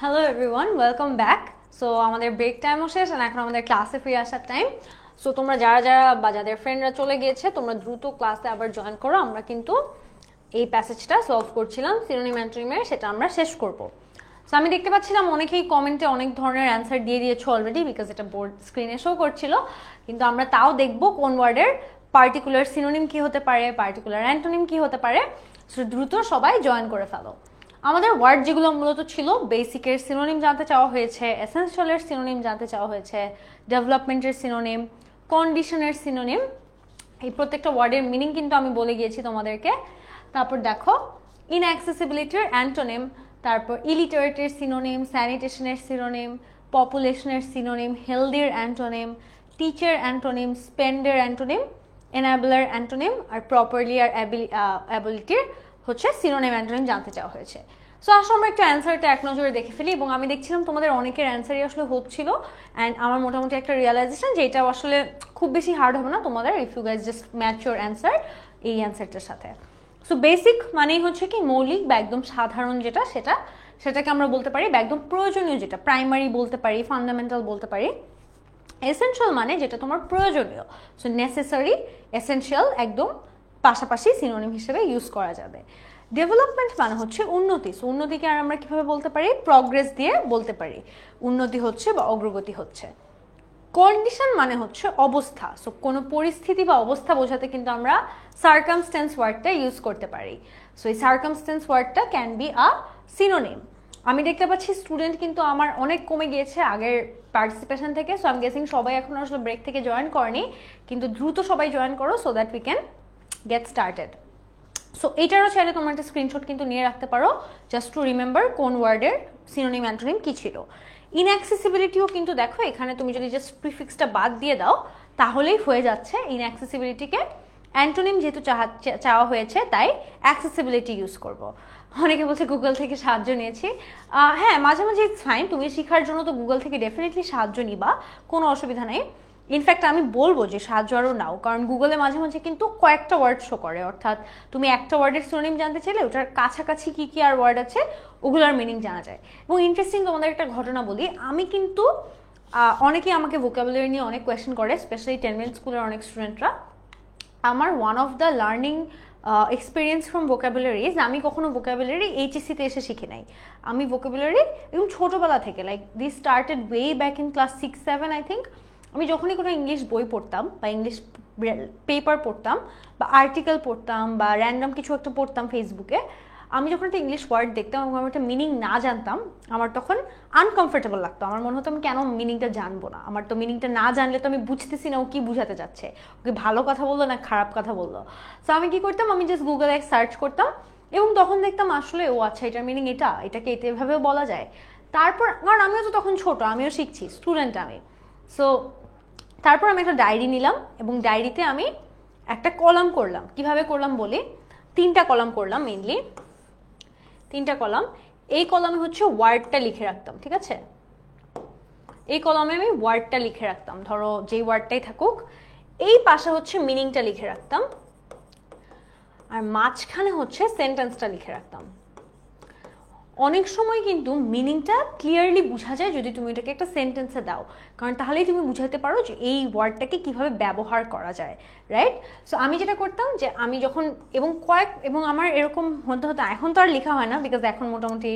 Hello everyone, welcome back. So আমাদের ব্রেক টাইমও শেষ আর এখন আমাদের ক্লাসে ফিরে আসার টাইম। সো তোমরা যারা বা যাদের ফ্রেন্ডরা চলে গিয়েছে তোমরা দ্রুত ক্লাসে আবার জয়েন করো। আমরা কিন্তু এই প্যাসেজটা সলভ করছিলাম সিনোনিম অ্যান্টোনিমের, সেটা আমরা শেষ করব। সো আমি দেখতে পাচ্ছিলাম অনেকেই কমেন্টে অনেক ধরনের অ্যান্সার দিয়ে দিয়েছো অলরেডি, বিকজ এটা বোর্ড স্ক্রিনে শো করছিল। কিন্তু আমরা তাও দেখবো কোন ওয়ার্ডের পার্টিকুলার সিনোনিম কি হতে পারে, পার্টিকুলার অ্যান্টোনিম কি হতে পারে। সো দ্রুত সবাই জয়েন করে ফেলো। আমাদের ওয়ার্ড যেগুলো মূলত ছিল, বেসিকের সিনোনিম জানতে চাওয়া হয়েছে, এসেনশিয়ালের সিনোনিম জানতে চাওয়া হয়েছে, ডেভেলপমেন্টের সিনোনিম, কন্ডিশনের সিনোনিম। এই প্রত্যেকটা ওয়ার্ডের মিনিং কিন্তু আমি বলে গিয়েছি তোমাদেরকে। তারপর দেখো ইনঅ্যাক্সেসিবিলিটির অ্যান্টোনিম, তারপর ইলিটারেটের সিনোনিম, স্যানিটেশনের সিনোনিম, পপুলেশনের সিনোনিম, হেলদির অ্যান্টোনিম, টিচার অ্যান্টোনিম, স্পেন্ডের অ্যান্টোনিম, এনাবলার অ্যান্টোনিম, আর প্রপারলি আর অ্যাবিলিটির হচ্ছে সিনোনিম অ্যান্টোনিম জানতে চাওয়া হয়েছে। সো আসলে আমরা একটু অ্যান্সারটা এক নজরে দেখে ফেলি, এবং আমি দেখছিলাম তোমাদের অনেকের অ্যান্সারই আসলে হচ্ছিল। অ্যান্ড আমার মোটামুটি একটা রিয়েলাইজেশন যে এটা আসলে খুব বেশি হার্ড হবে না তোমাদের, if you guys just match your answer এই অ্যান্সারটার সাথে। সো বেসিক মানেই হচ্ছে কি মৌলিক বা একদম সাধারণ যেটা, সেটাকে আমরা বলতে পারি, বা একদম প্রয়োজনীয় যেটা প্রাইমারি বলতে পারি, ফান্ডামেন্টাল বলতে পারি। এসেনশিয়াল মানে যেটা তোমার প্রয়োজনীয়। সো নেসেসারি, এসেনশিয়াল একদম পাশাপাশি সিনোনিম হিসেবে ইউজ করা যাবে। ডেভেলপমেন্ট মানে হচ্ছে উন্নতি। সো উন্নতিকে আর আমরা কিভাবে বলতে পারি, প্রগ্রেস দিয়ে বলতে পারি, উন্নতি হচ্ছে বা অগ্রগতি হচ্ছে। কন্ডিশন মানে হচ্ছে অবস্থা। সো কোনো পরিস্থিতি বা অবস্থা বোঝাতে কিন্তু আমরা সার্কামস্টেন্স ওয়ার্ডটা ইউজ করতে পারি। সো এই সার্কামস্টেন্স ওয়ার্ডটা ক্যান বি আ সিনোনিম। আমি দেখতে পাচ্ছি স্টুডেন্ট কিন্তু আমার অনেক কমে গিয়েছে আগের পার্টিসিপেশন থেকে। সো আই এম গেসিং সবাই এখন আসলে ব্রেক থেকে জয়েন করেনি, কিন্তু দ্রুত সবাই জয়েন করো so that we can get started. So এইটারও চাইলে তোমরা একটা স্ক্রিনশট কিন্তু নিয়ে রাখতে পারো, জাস্ট টু রিমেম্বার কোন ওয়ার্ডের সিনোনিম অ্যান্টোনিম কি ছিল। ইনঅ্যাক্সেসিবিলিটিও কিন্তু দেখো, এখানে তুমি যদি জাস্ট প্রিফিক্সটা বাদ দিয়ে দাও তাহলেই হয়ে যাচ্ছে। ইনঅ্যাক্সেসিবিলিটিকে অ্যান্টোনিম যেহেতু চাওয়া হয়েছে তাই অ্যাক্সেসিবিলিটি ইউজ করব। অনেকে বলছে গুগল থেকে সাহায্য নিয়েছি। হ্যাঁ, মাঝে মাঝে ইটস ফাইন, তুমি শেখার জন্য তো গুগল থেকে ডেফিনেটলি সাহায্য নিবা, কোনো অসুবিধা নেই। ইনফ্যাক্ট আমি বলবো যে সাহায্য আরও নাও, কারণ গুগলে মাঝে মাঝে কিন্তু কয়েকটা ওয়ার্ড শো করে, অর্থাৎ তুমি একটা ওয়ার্ডের সিনোনিম জানতে চাইলে ওটার কাছাকাছি কি কি আর ওয়ার্ড আছে ওগুলোর মিনিং জানা যায়। এবং ইন্টারেস্টিং তোমাদের একটা ঘটনা বলি, আমি কিন্তু অনেকেই আমাকে ভোকাবুলারি নিয়ে অনেক কোয়েশ্চেন করে, স্পেশালি 10 মিনিট স্কুলের অনেক স্টুডেন্টরা। আমার one of the learning experience from vocabularies, আমি কখনো ভোকাবুলারি এইচএসসিতে এসে শিখি নাই। আমি ভোকাবুলারি একদম ছোটোবেলা থেকে, like this started way back in class 6-7 I think. আমি যখনই কোনো ইংলিশ বই পড়তাম বা ইংলিশ পেপার পড়তাম বা আর্টিকেল পড়তাম বা র্যান্ডম কিছু একটা পড়তাম ফেসবুকে, আমি যখন একটা ইংলিশ ওয়ার্ড দেখতাম এবং আমি একটা মিনিং না জানতাম, আমার তখন আনকমফোর্টেবল লাগতো। আমার মনে হতো আমি কেন মিনিংটা জানবো না, আমার তো মিনিংটা না জানলে তো আমি বুঝতেছি না ও কি বুঝাতে যাচ্ছে, ওকে ভালো কথা বললো না খারাপ কথা বললো। সো আমি কি করতাম, আমি জাস্ট গুগলে সার্চ করতাম এবং তখন দেখতাম আসলে ও আচ্ছা এটার মিনিং এটাকে এভাবেও বলা যায়। তারপর কারণ আমিও তো তখন ছোট, আমিও শিখছি, স্টুডেন্ট আমি। সো তারপর আমি একটা ডায়েরি নিলাম এবং ডায়েরিতে আমি একটা কলাম করলাম। কিভাবে করলাম বলি, 3টা কলাম করলাম, মেইনলি 3টা কলাম। এই কলামে হচ্ছে ওয়ার্ডটা লিখে রাখতাম, ঠিক আছে? এই কলামে আমি ওয়ার্ডটা লিখে রাখতাম, ধরো যেই ওয়ার্ডটাই থাকুক। এই পাশে হচ্ছে মিনিংটা লিখে রাখতাম, আর মাঝখানে হচ্ছে সেন্টেন্সটা লিখে রাখতাম। অনেক সময় কিন্তু মিনিংটা ক্লিয়ারলি বোঝা যায় যদি তুমি এটাকে একটা সেন্টেন্সে দাও, কারণ তাহলেই তুমি বুঝাতে পারো যে এই ওয়ার্ডটাকে কিভাবে ব্যবহার করা যায়, রাইট? সো আমি যেটা করতাম যে আমি যখন এবং আমার এরকম হতে হতো, এখন তো আর লেখা হয় না বিকজ এখন মোটামুটি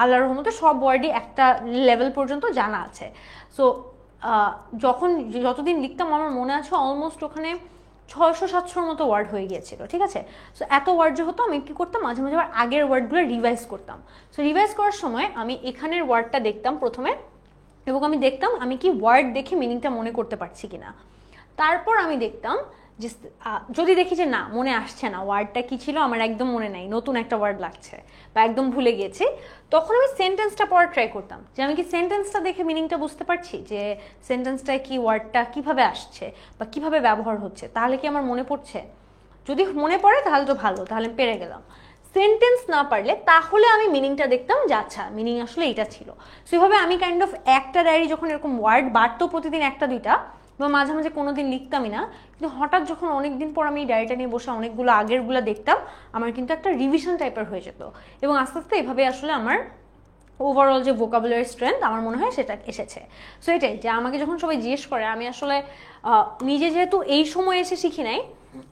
আল্লাহর রহমতে সব ওয়ার্ডই একটা লেভেল পর্যন্ত জানা আছে। সো যতদিন লিখতাম আমার মনে আছে অলমোস্ট ওখানে 600-700 মতো ওয়ার্ড হয়ে গিয়েছিল, ঠিক আছে? সো এত ওয়ার্ড যে হতো, আমি কি করতাম মাঝে মাঝে আবার আগের ওয়ার্ডগুলো রিভাইজ করতাম। সো রিভাইজ করার সময় আমি এখানের ওয়ার্ডটা দেখতাম প্রথমে, এবং আমি দেখতাম আমি কি ওয়ার্ড দেখে মিনিংটা মনে করতে পারছি কিনা। তারপর আমি দেখতাম যে যদি দেখি যে না মনে আসছে না ওয়ার্ডটা কি ছিল, আমার একদম মনে নাই, নতুন একটা ওয়ার্ড লাগছে বা একদম ভুলে গিয়েছি, তখন আমি সেন্টেন্সটা পড়ার ট্রাই করতাম যে আমি কি সেন্টেন্সটা দেখে মিনিংটা বুঝতে পারছি, যে সেন্টেন্সটায় কি ওয়ার্ডটা কিভাবে আসছে বা কিভাবে ব্যবহার হচ্ছে, তাহলে কি আমার মনে পড়ছে। যদি মনে পড়ে তাহলে তো ভালো, তাহলে পেরে গেলাম। সেন্টেন্স না পারলে তাহলে আমি মিনিংটা দেখতাম যে আচ্ছা মিনিং আসলে এটা ছিল। সেভাবে আমি কাইন্ড অফ একটা ডায়েরি যখন এরকম ওয়ার্ড বাড়তো প্রতিদিন 1-2টা, বা মাঝে মাঝে কোনোদিন লিখতামই না, কিন্তু হঠাৎ যখন অনেকদিন পর আমি এই ডায়েরিটা নিয়ে বসে অনেকগুলো আগেরগুলো দেখতাম, আমার কিন্তু একটা রিভিশন টাইপের হয়ে যেত। এবং আস্তে আস্তে এভাবে আসলে আমার ওভারঅল যে ভোকাবুলারি স্ট্রেংথ আমার মনে হয় সেটা এসেছে। সো এটাই যে আমাকে যখন সবাই জিজ্ঞেস করে, আমি আসলে নিজে যেহেতু এই সময় এসে শিখি নাই,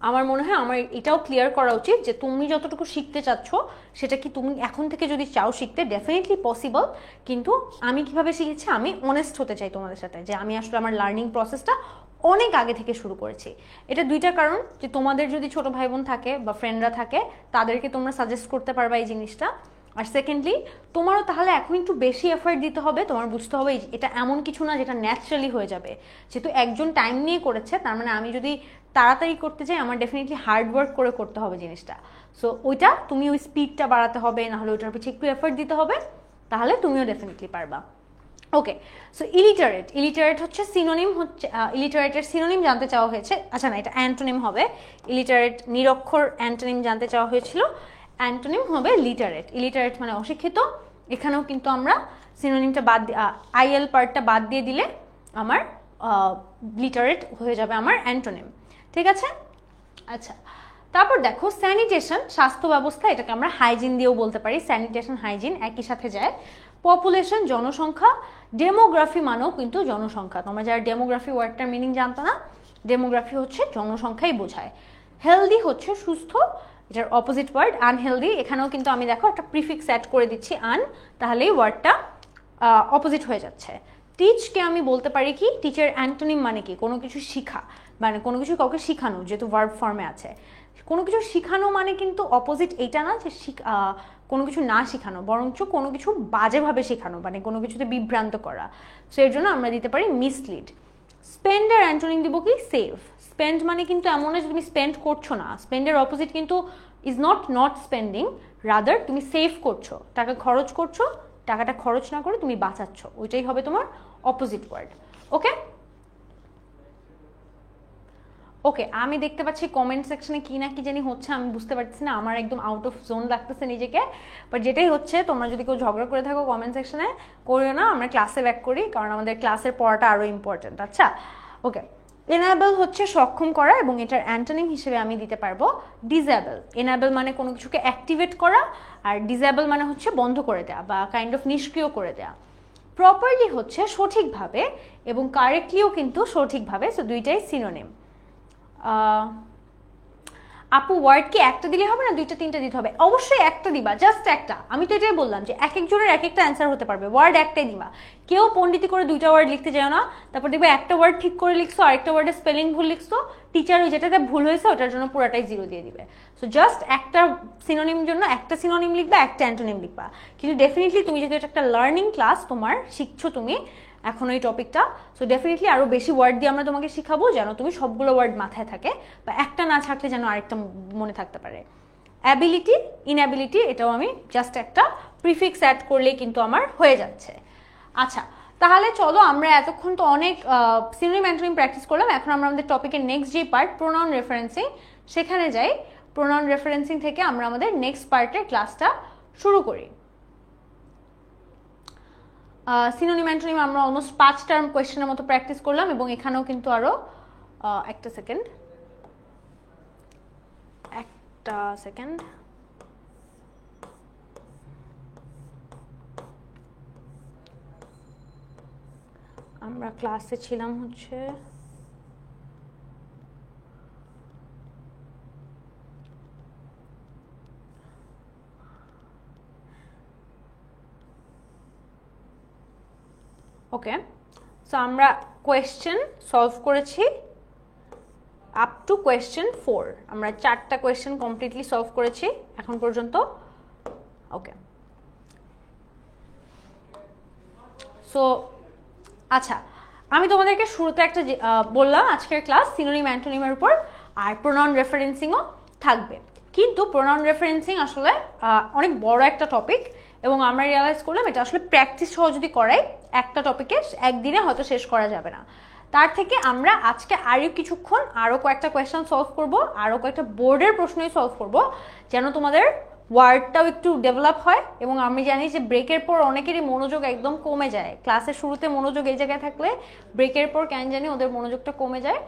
আমার মনে হয় আমার এটাও ক্লিয়ার করা উচিত যে তুমি যতটুকু শিখতে চাচ্ছ সেটা কি তুমি এখন থেকে যদি চাও শিখতে ডেফিনেটলি পসিবল। কিন্তু আমি কিভাবে শিখেছি, আমি অনেস্ট হতে চাই তোমাদের সাথে যে আমি আসলে আমার লার্নিং প্রসেসটা অনেক আগে থেকে শুরু করেছি। এটা দুইটা কারণ, যে তোমাদের যদি ছোট ভাই বোন থাকে বা ফ্রেন্ডরা থাকে তাদেরকে তোমরা সাজেস্ট করতে পারবা এই জিনিসটা। আর সেকেন্ডলি তোমারও তাহলে এখন একটু বেশি এফর্ট দিতে হবে, তোমার বুঝতে হবে এটা এমন কিছু না যেটা ন্যাচারালি হয়ে যাবে। যেহেতু একজন টাইম নিয়ে করেছে, তার মানে আমি যদি তাড়াতাড়ি করতে চাই আমার ডেফিনেটলি হার্ড ওয়ার্ক করে করতে হবে জিনিসটা। সো ওইটা তুমি ওই স্পিডটা বাড়াতে হবে, নাহলে ওইটার পিছিয়ে একটু এফর্ট দিতে হবে, তাহলে তুমিও ডেফিনেটলি পারবা। ওকে, সো ইলিটারেট হচ্ছে সিনোনিম, হচ্ছে ইলিটারেটের সিনোনিম জানতে চাওয়া হয়েছে। আচ্ছা না, এটা অ্যান্টোনিম হবে। ইলিটারেট নিরক্ষর, অ্যান্টোনিম জানতে চাওয়া হয়েছিল, অ্যান্টোনিম হবে লিটারেট। ইলিটারেট মানে অশিক্ষিত। এখানেও কিন্তু আমরা সিনোনিমটা বাদ আইএল পার্টটা বাদ দিয়ে দিলে আমার লিটারেট হয়ে যাবে আমার অ্যান্টোনিম। ঠিক আছে? আচ্ছা, তারপর দেখো স্যানিটেশন, স্বাস্থ্য ব্যবস্থা, এটাকে আমরা হাইজিন দিয়েও বলতে পারি। স্যানিটেশন হাইজিন একই সাথে যায়। পপুলেশন জনসংখ্যা, ডেমোগ্রাফি মানেও কিন্তু জনসংখ্যা। তোমরা যারা ডেমোগ্রাফি ওয়ার্ডটার মিনিং জানতো না, ডেমোগ্রাফি হচ্ছে জনসংখ্যাই বোঝায়। হেলদি হচ্ছে সুস্থ, এটার অপোজিট ওয়ার্ড আনহেলদি। এখানেও কিন্তু আমি দেখো একটা প্রিফিক্স অ্যাড করে দিচ্ছি আন, তাহলেই ওয়ার্ডটা অপোজিট হয়ে যাচ্ছে। টিচকে আমি বলতে পারি কি, টিচার অ্যান্টোনিম মানে কি, কোনো কিছু শিখা, মানে কোনো কিছু কাউকে শিখানো, যেহেতু ভার্ব ফর্মে আছে। কোনো কিছু শিখানো মানে কিন্তু অপোজিট এইটা না যে কোনো কিছু না শেখানো, বরঞ্চ কোনো কিছু বাজেভাবে শেখানো, মানে কোনো কিছুতে বিভ্রান্ত করা। সো এর জন্য আমরা দিতে পারি মিসলিড। স্পেন্ডের অ্যান্টোনিম দিব কি, সেভ। স্পেন্ড মানে কিন্তু এমন না যে তুমি স্পেন্ড করছো না, স্পেন্ডের অপোজিট কিন্তু ইজ নট স্পেন্ডিং, রাদার তুমি সেভ করছো, টাকা খরচ করছো, টাকাটা খরচ না করে তুমি বাঁচাচ্ছ, ওইটাই হবে তোমার অপোজিট ওয়ার্ড। ওকে ওকে, আমি দেখতে পাচ্ছি কমেন্ট সেকশনে কি না কি জানি হচ্ছে, আমি বুঝতে পারছি না, আমার একদম আউট অফ জোন লাগতেছে নিজেকে। বাট যেটাই হচ্ছে, তোমরা যদি কেউ ঝগড়া করে থাকো কমেন্ট সেকশনে, করিও না, আমরা ক্লাসে ব্যাক করি, কারণ আমাদের ক্লাসের পড়াটা আরও ইম্পর্টেন্ট। আচ্ছা ওকে, এনাবেল হচ্ছে সক্ষম করা, এবং এটার অ্যান্টোনিম হিসেবে আমি দিতে পারবো ডিসেবল। এনাবেল মানে কোনো কিছুকে অ্যাক্টিভেট করা, আর ডিসেবল মানে হচ্ছে বন্ধ করে দেওয়া বা কাইন্ড অফ নিষ্ক্রিয় করে দেওয়া। প্রপারলি হচ্ছে সঠিকভাবে, এবং কারেক্টলিও কিন্তু সঠিকভাবে, সো দুইটাই সিনোনিম। আপু ওয়ার্ড কি একটা দিলে হবে না, দুইটা তিনটা দিতে হবে? অবশ্যই একটা দিবা, জাস্ট একটা। আমি তো এটাই বললাম যে এক একজনের এক একটা অ্যান্সার হতে পারবে, ওয়ার্ড একটাই দিবা। কেউ পণ্ডিতি করে দুইটা ওয়ার্ড লিখতে যাও না, তারপর দেখবে একটা ওয়ার্ড ঠিক করে লিখছো, আরেকটা ওয়ার্ডে স্পেলিং ভুল লিখছো, টিচার ওই যেটাতে ভুল হয়েছে ওটার জন্য পুরাটাই 0 দিয়ে দিবে। সো জাস্ট একটা সিনোনিম জন্য একটা সিনোনিম লিখবা, একটা অ্যান্টোনিম লিখবা। কিন্তু ডেফিনেটলি তুমি যেহেতু এটা একটা লার্নিং ক্লাস, তোমার শিখছো তুমি এখন এই টপিকটা, সো ডেফিনেটলি আরও বেশি ওয়ার্ড দিয়ে আমরা তোমাকে শিখাবো, যেন তুমি সবগুলো ওয়ার্ড মাথায় থাকে, বা একটা না থাকলে যেন আরেকটা মনে থাকতে পারে। অ্যাবিলিটি, ইনঅ্যাবিলিটি, এটাও আমি জাস্ট একটা প্রিফিক্স অ্যাড করলেই কিন্তু আমার হয়ে যাচ্ছে। আচ্ছা, তাহলে চলো আমরা এতক্ষণ তো অনেক সিনোনিম অ্যান্টোনিম প্র্যাকটিস করলাম, এখন আমরা আমাদের টপিকের নেক্সট যে পার্ট প্রোনাউন রেফারেন্সিং, সেখানে যাই। প্রোনাউন রেফারেন্সিং থেকে আমরা আমাদের নেক্সট পার্টের ক্লাসটা শুরু করি। সিনোনিম অ্যান্টোনিম আমরা অলমোস্ট 5 টার্ম কোয়েশ্চেনের মতো প্র্যাকটিস করলাম, এবং এখানেও কিন্তু আরও একটা সেকেন্ড আমরা ক্লাসে ছিলাম হচ্ছে ওকে, সো আমরা কোয়েশ্চেন সলভ করেছি আপ টু কোয়েশ্চেন 4। আমরা 4টা কোয়েশ্চেন কমপ্লিটলি সলভ করেছি এখন পর্যন্ত। ওকে, সো আচ্ছা, আমি তোমাদেরকে শুরুতে একটা বললাম আজকের ক্লাস সিনোনিম অ্যান্টোনিমের উপর, আর প্রোনাউন রেফারেন্সিংও থাকবে। কিন্তু প্রোনাউন রেফারেন্সিং আসলে অনেক বড় একটা টপিক, এবং আমরা রিয়ালাইজ করলাম এটা আসলে প্র্যাকটিস সহ যদি করাই একটা টপিকে একদিনে হয়তো শেষ করা যাবে না। তার থেকে আমরা আজকে আরও কিছুক্ষণ আরও কয়েকটা কোয়েশ্চেন সলভ করব, আরও কয়েকটা বোর্ডের প্রশ্নই সলভ করব, যেন তোমাদের ওয়ার্ডটাও একটু ডেভেলপ হয়। এবং আমি জানি যে ব্রেকের পর অনেকেরই মনোযোগ একদম কমে যায়, ক্লাসের শুরুতে মনোযোগ এই জায়গায় থাকলে ব্রেকের পর কেন জানি ওদের মনোযোগটা কমে যায়,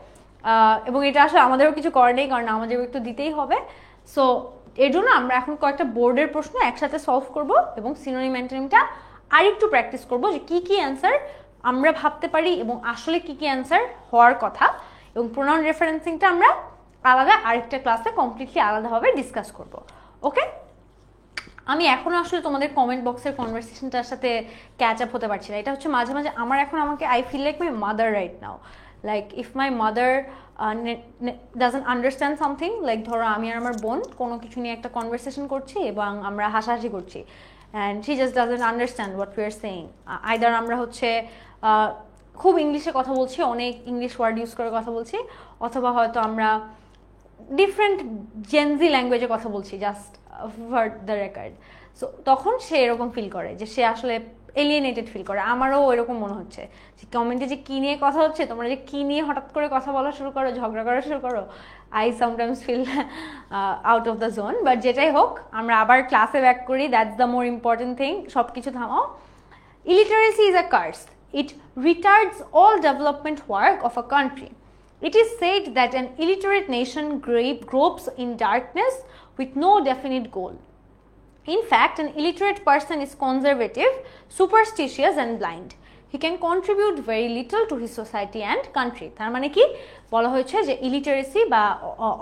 এবং এটা আসলে আমাদেরও কিছু করার নেই, কারণ আমাদেরও একটু দিতেই হবে। সো এর জন্য আমরা এখন কয়েকটা বোর্ডের প্রশ্ন একসাথে সলভ করব, এবং সিনোনিম অ্যান্টোনিমটা আরেকটু প্র্যাকটিস করব যে কি কি অ্যান্সার আমরা ভাবতে পারি এবং আসলে কি কি অ্যান্সার হওয়ার কথা, এবং প্রোনাউন রেফারেন্সিংটা আমরা আলাদা আরেকটা ক্লাসে কমপ্লিটলি আলাদাভাবে ডিসকাস করব। ওকে, আমি এখনো আসলে তোমাদের কমেন্ট বক্সের কনভারসেশনটার সাথে ক্যাচ আপ হতে পারছি না। এটা হচ্ছে মাঝে মাঝে আমার এখন আমাকে I feel like my mother right now, like if my mother doesn't understand something, like ধরো আমি আর আমার বোন কোনো কিছু নিয়ে একটা কনভারসেশন করছি এবং আমরা হাসাহাসি করছি, and she just doesn't understand what we are saying. Either আমরা হচ্ছে খুব ইংলিশে কথা বলছি, অনেক ইংলিশ ওয়ার্ড ইউজ করে কথা বলছি, অথবা হয়তো আমরা ডিফারেন্ট জেনজি ল্যাঙ্গুয়েজে কথা বলছি, just for the record. So তখন সে এরকম ফিল করে যে সে আসলে এলিয়েনেটেড ফিল করে। আমারও এরকম মনে হচ্ছে যে কমেন্টে যে কী নিয়ে কথা হচ্ছে, তোমরা যে কী নিয়ে হঠাৎ করে কথা বলা শুরু করো, ঝগড়া করা শুরু করো, I sometimes fill out of the zone. But যেটাই হোক, আমরা আবার ক্লাসে ব্যাক করি, that's the more important thing. সব কিছু থামাও। Illiteracy is a curse. It retards all development work of a country. It is said that an illiterate nation gropes in darkness with no definite goal. In fact, an illiterate person is conservative, superstitious and blind. He can contribute very little to his society and country. তার মানে কি বলা হয়েছে যে ইলিটারেসি বা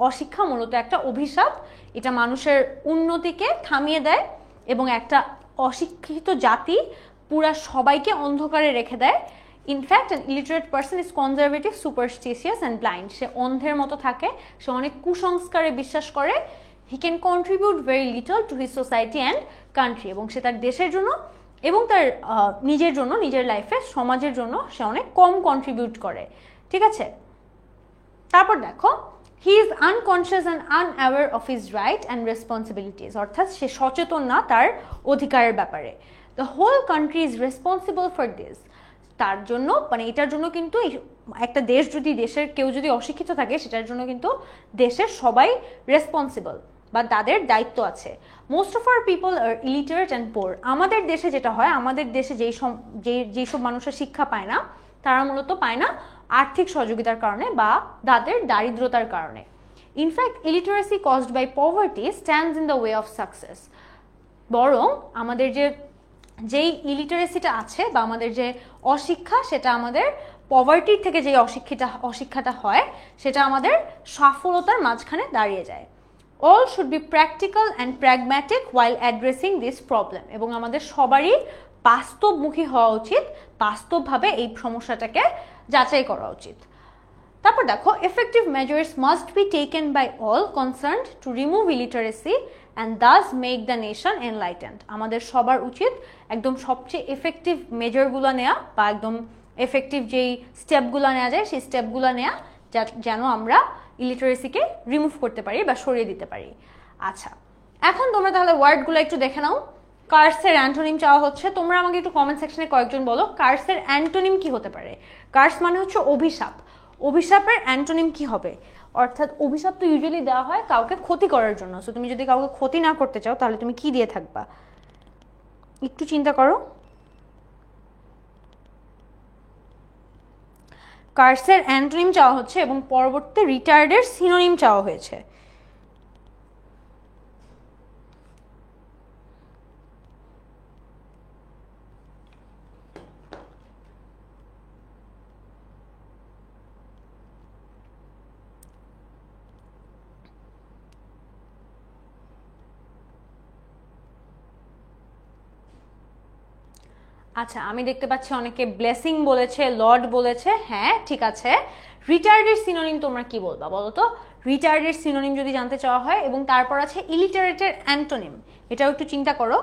অশিক্ষা মূলত একটা অভিশাপ। এটা মানুষের উন্নতিকে থামিয়ে দেয় এবং একটা অশিক্ষিত জাতি পুরা সবাইকে অন্ধকারে রেখে দেয়। In fact an illiterate person is conservative, superstitious and blind. সে অন্ধের মতো থাকে, সে অনেক কুসংস্কারে বিশ্বাস করে। He can contribute very little to his society and country. এবং সে তার দেশের জন্য এবং তার নিজের জন্য, নিজের লাইফে, সমাজের জন্য সে অনেক কম কন্ট্রিবিউট করে। ঠিক আছে, তারপর দেখো, he is unconscious and unaware of his right and responsibilities. অর্থাৎ সে সচেতন না তার অধিকারের ব্যাপারে। The whole country is responsible for this. তার জন্য মানে এটার জন্য কিন্তু একটা দেশ যদি, দেশের কেউ যদি অশিক্ষিত থাকে, সেটার জন্য কিন্তু দেশের সবাই রেসপন্সিবল বা তাদের দায়িত্ব আছে। Most of our people are illiterate and poor. আমাদের দেশে যেটা হয়, আমাদের দেশে যেসব মানুষের শিক্ষা পায় না, তারা মূলত পায় না আর্থিক সহযোগিতার কারণে বা তাদের দারিদ্রতার কারণে। In fact illiteracy caused by poverty stands in the way of success. বরং আমাদের যেই ইলিটারেসিটা আছে বা আমাদের যে অশিক্ষা, সেটা আমাদের পভার্টির থেকে যে অশিক্ষাটা হয়, সেটা আমাদের সফলতার মাঝখানে দাঁড়িয়ে যায়। All should be practical and pragmatic while addressing this problem. এবং আমাদের সবারই বাস্তবমুখী হওয়া উচিত, বাস্তবভাবে এই সমস্যাটাকে যাচাই করা উচিত। তারপর দেখো, effective measures must be taken by all concerned to remove illiteracy and thus make the nation enlightened. আমাদের সবার উচিত একদম সবচেয়ে এফেক্টিভ মেজারগুলো নেওয়া বা একদম এফেক্টিভ যেই স্টেপগুলো নেওয়া যায়, সেই স্টেপগুলো নেওয়া, যেন আমরা ইলিটারেসিকে রিমুভ করতে পারি বা সরিয়ে দিতে পারি। আচ্ছা, এখন তোমরা তাহলে ওয়ার্ডগুলো একটু দেখে নাও। কার্সের অ্যান্টোনিম চাওয়া হচ্ছে। তোমরা আমাকে একটু কমেন্ট সেকশনে কয়েকজন বলো কার্সের অ্যান্টোনিম কি হতে পারে। কার্স মানে হচ্ছে অভিশাপ। অভিশাপের অ্যান্টোনিম কি হবে? অর্থাৎ অভিশাপ তো ইউজুয়ালি দেওয়া হয় কাউকে ক্ষতি করার জন্য। সো তুমি যদি কাউকে ক্ষতি না করতে চাও, তাহলে তুমি কি দিয়ে থাকবা? একটু চিন্তা করো। কার্সের অ্যান্টোনিম চাওয়া হচ্ছে এবং পরবর্তীতে রিটার্ডের সিনোনিম চাওয়া হয়েছে। আচ্ছা, আমি দেখতে পাচ্ছি অনেকে ব্লেসিং বলেছে, লর্ড বলেছে। হ্যাঁ, ঠিক আছে। রিটার্ডের সিনোনিম তোমরা কি বলবা বলো তো? রিটার্ডের সিনোনিম যদি জানতে চাওয়া হয়। এবং তারপর আছে ইলিটারেটের অ্যান্টোনিম। এটাও একটু চিন্তা করো।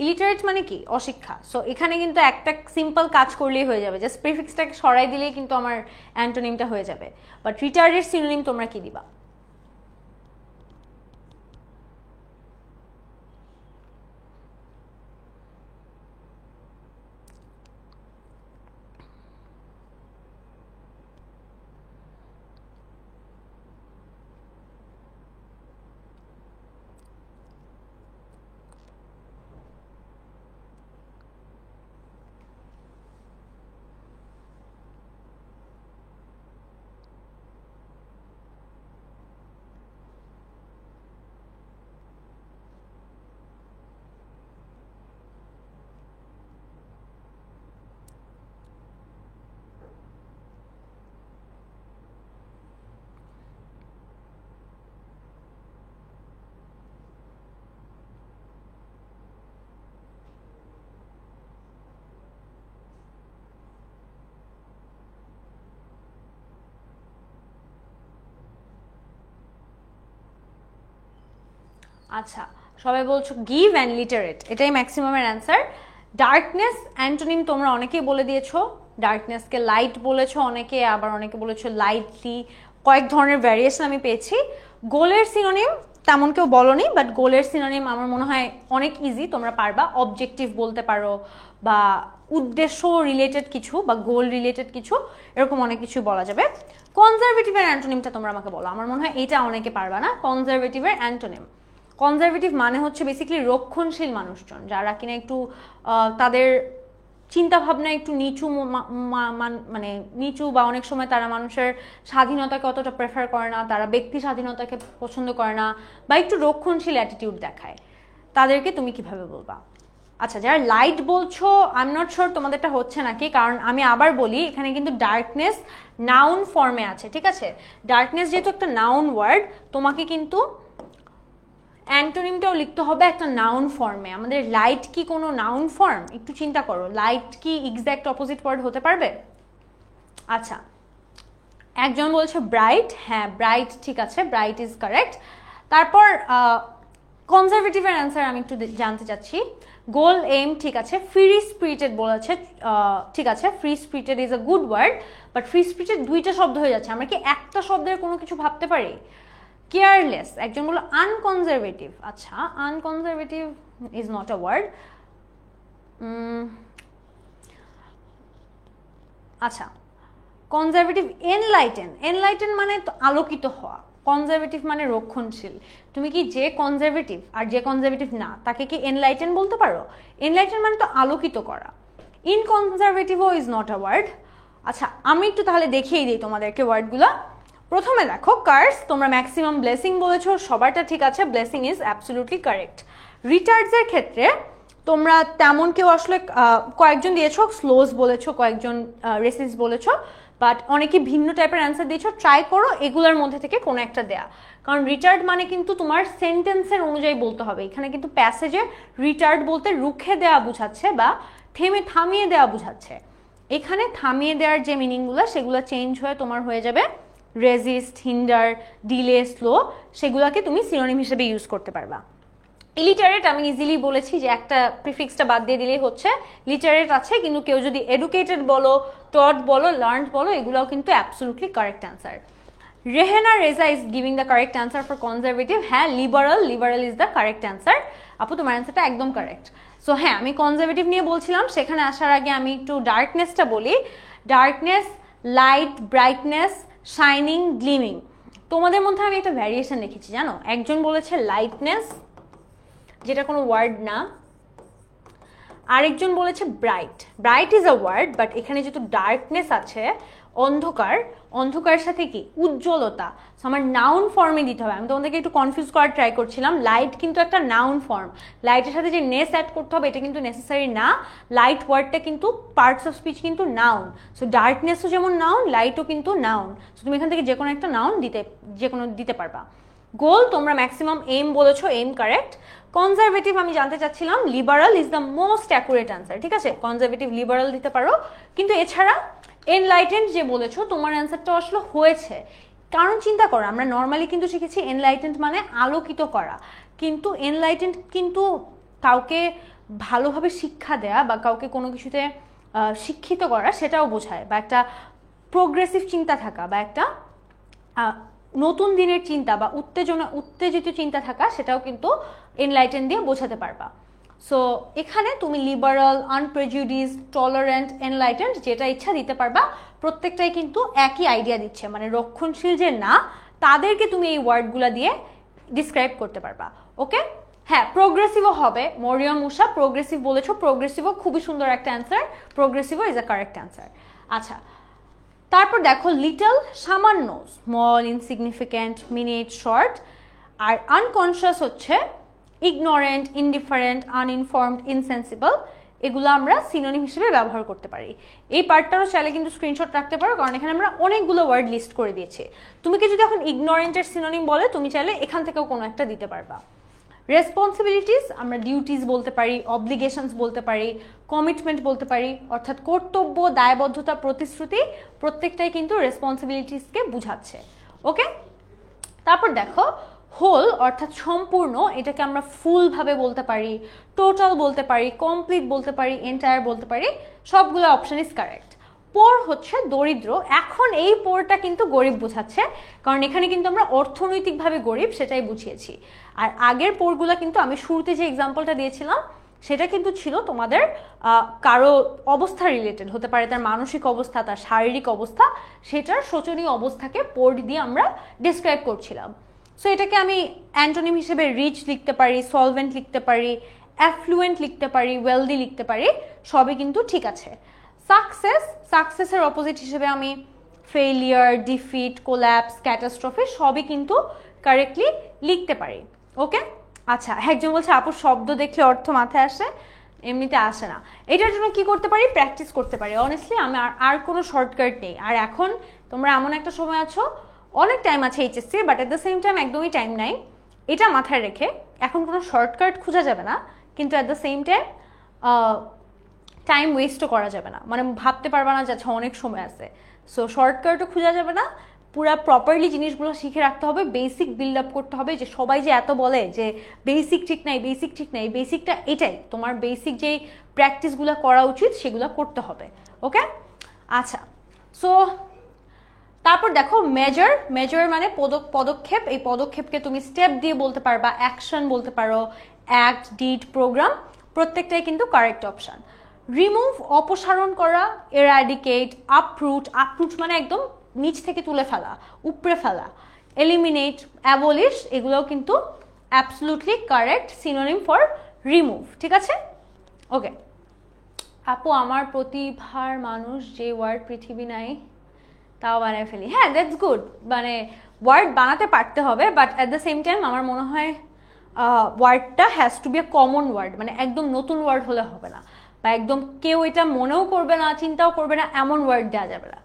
ইলিটারেট মানে কি? অশিক্ষা। সো এখানে কিন্তু একটা সিম্পল কাজ করলেই হয়ে যাবে, জাস্ট প্রিফিক্সটাকে সরাই দিলেই কিন্তু আমার অ্যান্টোনিমটা হয়ে যাবে। বাট রিটার্ডের সিনোনিম তোমরা কি দিবা? আচ্ছা, সবাই বলছো গিভ অ্যান্ড লিটারেট, এটাই ম্যাক্সিমামের অ্যান্সার। ডার্কনেস অ্যান্টোনিম তোমরা অনেকেই বলে দিয়েছো, ডার্কনেসকে লাইট বলেছো অনেকে, আবার অনেকে বলেছো লাইটলি, কয়েক ধরনের ভ্যারিয়েশন আমি পেয়েছি। গোলের সিনোনিম তেমন কেউ বলনি, বাট গোলের সিনোনিম আমার মনে হয় অনেক ইজি, তোমরা পারবা। অবজেক্টিভ বলতে পারো, বা উদ্দেশ্য রিলেটেড কিছু, বা গোল রিলেটেড কিছু, এরকম অনেক কিছু বলা যাবে। কনজারভেটিভের অ্যান্টোনিমটা তোমরা আমাকে বলো, আমার মনে হয় এটা অনেকে পারবা না। কনজারভেটিভের অ্যান্টোনিম, কনজারভেটিভ মানে হচ্ছে বেসিক্যালি রক্ষণশীল মানুষজন, যারা কিনা একটু তাদের চিন্তা ভাবনা একটু নিচু, মানে নিচু, বা অনেক সময় তারা মানুষের স্বাধীনতাকে অতটা প্রেফার করে না, তারা ব্যক্তি স্বাধীনতাকে পছন্দ করে না, বা একটু রক্ষণশীল অ্যাটিটিউড দেখায়, তাদেরকে তুমি কিভাবে বলবা? আচ্ছা, যারা লাইট বলছো আই এম নট শিওর তোমাদেরটা হচ্ছে নাকি, কারণ আমি আবার বলি এখানে কিন্তু ডার্কনেস নাউন ফর্মে আছে, ঠিক আছে? ডার্কনেস যেহেতু একটা নাউন ওয়ার্ড, তোমাকে কিন্তু অ্যান্টোনিমটাও লিখতে হবে একটা নাউন ফর্মে। আমাদের লাইট কি কোনো নাউন ফর্ম? একটু চিন্তা করো, লাইট কি এক্স্যাক্ট অপোজিট ওয়ার্ড হতে পারবে? আচ্ছা, একজন বলছে ব্রাইট, হ্যাঁ ব্রাইট ঠিক আছে, ব্রাইট ইজ কারেক্ট। তারপর কনজারভেটিভের অ্যান্সার আমি একটু জানতে চাচ্ছি। গোল, এম ঠিক আছে। ফ্রি স্পিরিটেড বলেছে, ঠিক আছে, free spirited is a good word, but free spirited দুইটা শব্দ হয়ে যাচ্ছে, আমরা কি একটা শব্দের কোনো কিছু ভাবতে পারি? কেয়ারলেস, একজন বললো আনকনজারভেটিভ, আচ্ছা আনকনজারভেটিভ ইজ নট আ ওয়ার্ড। আচ্ছা, কনজারভেটিভ এনলাইটেন, এনলাইটেন মানে তো আলোকিত হওয়া, কনজারভেটিভ মানে রক্ষণশীল। তুমি কি যে কনজারভেটিভ আর যে কনজারভেটিভ না তাকে কি এনলাইটেন বলতে পারো? এনলাইটেন মানে তো আলোকিত করা। ইনকনজারভেটিভও ইজ নট আ ওয়ার্ড। আচ্ছা, আমি একটু তাহলে দেখিয়ে দিই তোমাদেরকে ওয়ার্ডগুলো। প্রথমে দেখো কার্স, তোমরা ম্যাক্সিমাম ব্লেসিং বলেছো, সবারটা ঠিক আছে, ব্লেসিং ইজ অ্যাবসলিউটলি কারেক্ট। রিটার্ডসের ক্ষেত্রে তোমরা তেমন কেউ আসলে কয়েকজন দিয়েছো, স্লোজ বলেছো, কয়েকজন রেসিস বলেছো, বাট অনেকে ভিন্ন টাইপের অ্যান্সার দিয়েছো। ট্রাই করো এগুলোর মধ্যে থেকে কোনো একটা দেয়া, কারণ রিটার্ড মানে কিন্তু তোমার সেন্টেন্সের অনুযায়ী বলতে হবে। এখানে কিন্তু প্যাসেজে রিটার্ড বলতে রুখে দেওয়া বুঝাচ্ছে, বা থামিয়ে দেওয়া বুঝাচ্ছে। এখানে থামিয়ে দেওয়ার যে মিনিংগুলো সেগুলো চেঞ্জ হয়ে তোমার হয়ে যাবে রেজিস্ট, হিন্ডার, ডিলে, স্লো, সেগুলোকে তুমি সিনোনিম হিসেবে ইউজ করতে পারবা। ইলিটারেট আমি ইজিলি বলেছি যে একটা প্রিফিক্সটা বাদ দিয়ে দিলেই হচ্ছে। লিটারেট আছে, কিন্তু কেউ যদি এডুকেটেড বলো, টট বলো, লার্নড বলো, এগুলোও কিন্তু absolutely correct answer. Rehena Reza is giving the correct answer for conservative. হ্যাঁ, liberal, liberal is the correct answer. আপু তোমার অ্যান্সারটা একদম কারেক্ট। সো হ্যাঁ, আমি কনজারভেটিভ নিয়ে বলছিলাম, সেখানে আসার আগে আমি একটু ডার্কনেসটা বলি। Darkness, light, brightness, shining, গ্লিমিং। তোমাদের মধ্যে আমি একটা ভ্যারিয়েশন দেখেছি জানো, একজন বলেছে লাইটনেস, যেটা কোনো ওয়ার্ড না, আরেকজন বলেছে bright. Bright is a word, but এখানে যেহেতু ডার্কনেস আছে, অন্ধকার, অন্ধকারের সাথে কি উজ্জ্বলতা, আমার নাউন ফর্মে দিতে হবে। আমি তোমাদেরকে একটু কনফিউজ করার ট্রাই করছিলাম। লাইট কিন্তু একটা নাউন ফর্ম, লাইটের সাথে যে নেস অ্যাড করতে হবে এটা কিন্তু নেসেসারি না। লাইট ওয়ার্ডটা কিন্তু পার্টস অফ স্পিচ কিন্তু নাউন। সো ডার্কনেসও যেমন নাউন, লাইটও কিন্তু নাউন। সো তুমি এখান থেকে যে কোনো একটা নাউন দিতে পারবা। গোল, তোমরা ম্যাক্সিমাম এম বলেছো, এম কারেক্ট। কনজারভেটিভ আমি জানতে চাচ্ছিলাম, liberal is the most accurate answer, ঠিক আছে, কনজারভেটিভ লিবারাল দিতে পারো। কিন্তু এছাড়া এনলাইটেন্ড যে বলেছো, তোমার অ্যান্সারটা আসলে হয়েছে, কারণ চিন্তা করো আমরা নর্মালি কিন্তু শিখেছি এনলাইটেন্ড মানে আলোকিত করা, কিন্তু এনলাইটেন্ড কিন্তু কাউকে ভালোভাবে শিক্ষা দেয়া বা কাউকে কোনো কিছুতে শিক্ষিত করা সেটাও বোঝায়, বা একটা প্রোগ্রেসিভ চিন্তা থাকা, বা একটা নতুন দিনের চিন্তা বা উত্তেজিত চিন্তা থাকা, সেটাও কিন্তু এনলাইটেন দিয়ে বোঝাতে পারবা। সো এখানে তুমি লিবারাল, আনপ্রেজুডিস, টলারেন্ট, এনলাইটেন্ড যেটা ইচ্ছা দিতে পারবা। প্রত্যেকটাই কিন্তু একই আইডিয়া দিচ্ছে, মানে রক্ষণশীল যে না তাদেরকে তুমি এই ওয়ার্ডগুলো দিয়ে ডিসক্রাইব করতে পারবা। ওকে, হ্যাঁ প্রোগ্রেসিভও হবে। মরিয়ম উষা প্রোগ্রেসিভ বলেছো, প্রোগ্রেসিভও খুবই সুন্দর একটা অ্যান্সার, প্রোগ্রেসিভও ইজ আ কারেক্ট অ্যান্সার। আচ্ছা, তারপর দেখো লিটল, সামান্য, স্মল, ইনসিগনিফিক্যান্ট, মিনিট, শর্ট। আর আনকনশিয়াস হচ্ছে ইগনোরেন্ট, ইনডিফারেন্ট, আনইনফর্মড, ইনসেন্সিবল। এগুলো আমরা সিনোনিম হিসেবে ব্যবহার করতে পারি। এই পার্টটারও চাইলে কিন্তু স্ক্রিনশট রাখতে পারো, কারণ এখানে আমরা অনেকগুলো ওয়ার্ড লিস্ট করে দিয়েছি। তুমি কি যদি এখন ইগনোরেন্টের সিনোনিম বলে, তুমি চাইলে এখান থেকেও কোনো একটা দিতে পারবা। রেসপন্সিবিলিটিস আমরা ডিউটিস বলতে পারি, অব্লিগেশনস বলতে পারি, কমিটমেন্ট বলতে পারি, অর্থাৎ কর্তব্য, দায়বদ্ধতা, প্রতিশ্রুতি, প্রত্যেকটাই কিন্তু রেসপন্সিবিলিটিসকে বুঝাচ্ছে। ওকে, তারপর দেখো হোল অর্থাৎ সম্পূর্ণ, এটাকে আমরা ফুল ভাবে বলতে পারি, টোটাল বলতে পারি, কমপ্লিট বলতে পারি, এন্টায়ার বলতে পারি, সবগুলো অপশন ইজ কারেক্ট। পোর হচ্ছে দরিদ্র। এখন এই পোরটা কিন্তু গরিব বোঝাচ্ছে, কারণ এখানে কিন্তু আমরা অর্থনৈতিকভাবে গরিব সেটাই বুঝিয়েছি। আর আগের পোরগুলো কিন্তু আমি শুরুতে যে এক্সাম্পলটা দিয়েছিলাম সেটা কিন্তু ছিল তোমাদের কারো অবস্থা রিলেটেড, হতে পারে তার মানসিক অবস্থা, তার শারীরিক অবস্থা, সেটার শোচনীয় অবস্থাকে পোর দিয়ে আমরা ডিসক্রাইব করছিলাম। সো এটাকে আমি অ্যান্টোনিম হিসেবে রিচ লিখতে পারি, সলভেন্ট লিখতে পারি, অ্যাফ্লুয়েন্ট লিখতে পারি, ওয়েলদি লিখতে পারি, সবই কিন্তু ঠিক আছে। সাকসেসের অপোজিট হিসেবে আমি ফেইলিয়ার, ডিফিট, কোল্যাপস, ক্যাটাস্ট্রফি সবই কিন্তু কারেক্টলি লিখতে পারি। ওকে, আচ্ছা, একজন বলছে আপু শব্দ দেখলে অর্থ মাথায় আসে, এমনিতে আসে না। এটার জন্য কি করতে পারি? প্র্যাকটিস করতে পারি। অনেস্টলি আমি আর কোনো শর্টকাট নেই। আর এখন তোমরা এমন একটা সময় আছো, অনেক টাইম আছে HSC, but at the same time একদমই টাইম নাই। এটা মাথায় রেখে এখন কোনো শর্টকাট খোঁজা যাবে না, কিন্তু অ্যাট দ্য সেম টাইম ওয়েস্টও করা যাবে না। মানে ভাবতে পারবা না যে আচ্ছা অনেক সময় আছে, সো শর্টকাটও খোঁজা যাবে না। পুরা প্রপারলি জিনিসগুলো শিখে রাখতে হবে, বেসিক বিল্ড আপ করতে হবে। যে সবাই যে এত বলে যে বেসিক ঠিক নাই, বেসিক ঠিক নাই, বেসিকটা এটাই, তোমার বেসিক যেই প্র্যাকটিসগুলো করা উচিত সেগুলো করতে হবে। ওকে, আচ্ছা, সো তারপর দেখো মেজর মানে পদক্ষেপ। এই পদক্ষেপকে তুমি স্টেপ দিয়ে বলতে পারবা, অ্যাকশন বলতে পারো, অ্যাক্ট, ডিড, প্রোগ্রাম, প্রত্যেকটাই কিন্তু কারেক্ট অপশন। রিমুভ অপসারণ করা, এরাডিকেট, আপরুট মানে একদম নিচ থেকে তুলে ফেলা, উপড়ে ফেলা, এলিমিনেট, অ্যাবলিশ, এগুলোও কিন্তু absolutely correct synonym for remove. ঠিক আছে, ওকে। আপু আমার প্রতিভার মানুষ যে ওয়ার্ড পৃথিবী নাই তাও বানায় ফেলি। হ্যাঁ, দ্যাটস গুড। মানে ওয়ার্ড বানাতে পারতে হবে, but at the same time আমার মনে হয় ওয়ার্ডটা has to be a common word. মানে একদম নতুন ওয়ার্ড হলে হবে না, বা একদম কেউ এটা মনেও করবে না, চিন্তাও করবে না, এমন ওয়ার্ড দেওয়া যাবে না।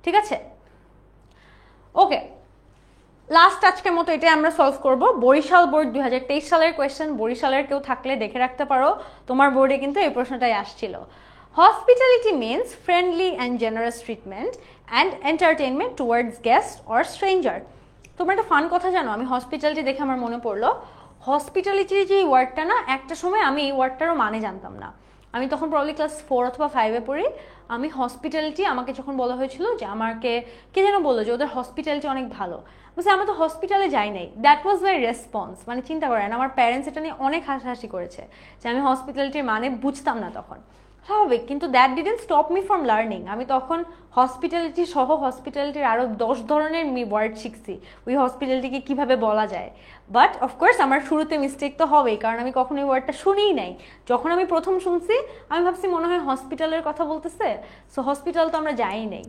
ঠিক আছে, ওকে। লাস্ট আজকের মতো এটাই আমরা সলভ করব। বরিশাল বোর্ড 2023 সালের কোয়েশ্চেন। বরিশালের কেউ থাকলে দেখে রাখতে পারো, তোমার বোর্ডে কিন্তু এই প্রশ্নটাই আসছিল। Hospitality means friendly and generous treatment and entertainment towards guests or stranger. তোমরা একটা ফান কথা জানো, আমি হসপিটালিটি দেখে আমার মনে পড়লো, হসপিটালিটির যে ওয়ার্ডটা না, একটা সময় আমি এই ওয়ার্ডটারও মানে জানতাম না। আমি তখন প্রবলি ক্লাস 4 অথবা 5-এ পড়ি। আমি হসপিটালিটি, আমাকে যখন বলা হয়েছিল যে আমাকে কে যেন বললো যে ওদের হসপিটালিটি অনেক ভালো, বলছে আমি তো হসপিটালে যাই নাই। That was my response. মানে চিন্তা করেন, আমার প্যারেন্টস এটা নিয়ে অনেক হাসাহাসি করেছে যে আমি হসপিটালিটির মানে বুঝতাম না তখন। স্বাভাবিক, কিন্তু that didn't stop me from learning. আমি তখন হসপিটালিটি সহ হসপিটালিটির আরও 10 ধরনের ওয়ার্ড শিখছি, ওই হসপিটালিটিকে কীভাবে বলা যায়। বাট অফকোর্স আমার শুরুতে মিস্টেক তো হবেই, কারণ আমি কখনো এই ওয়ার্ডটা শুনিই নাই। যখন আমি প্রথম শুনছি আমি ভাবছি মনে হয় হসপিটালের কথা বলতেছে, সো হসপিটাল তো আমরা যাই নাই।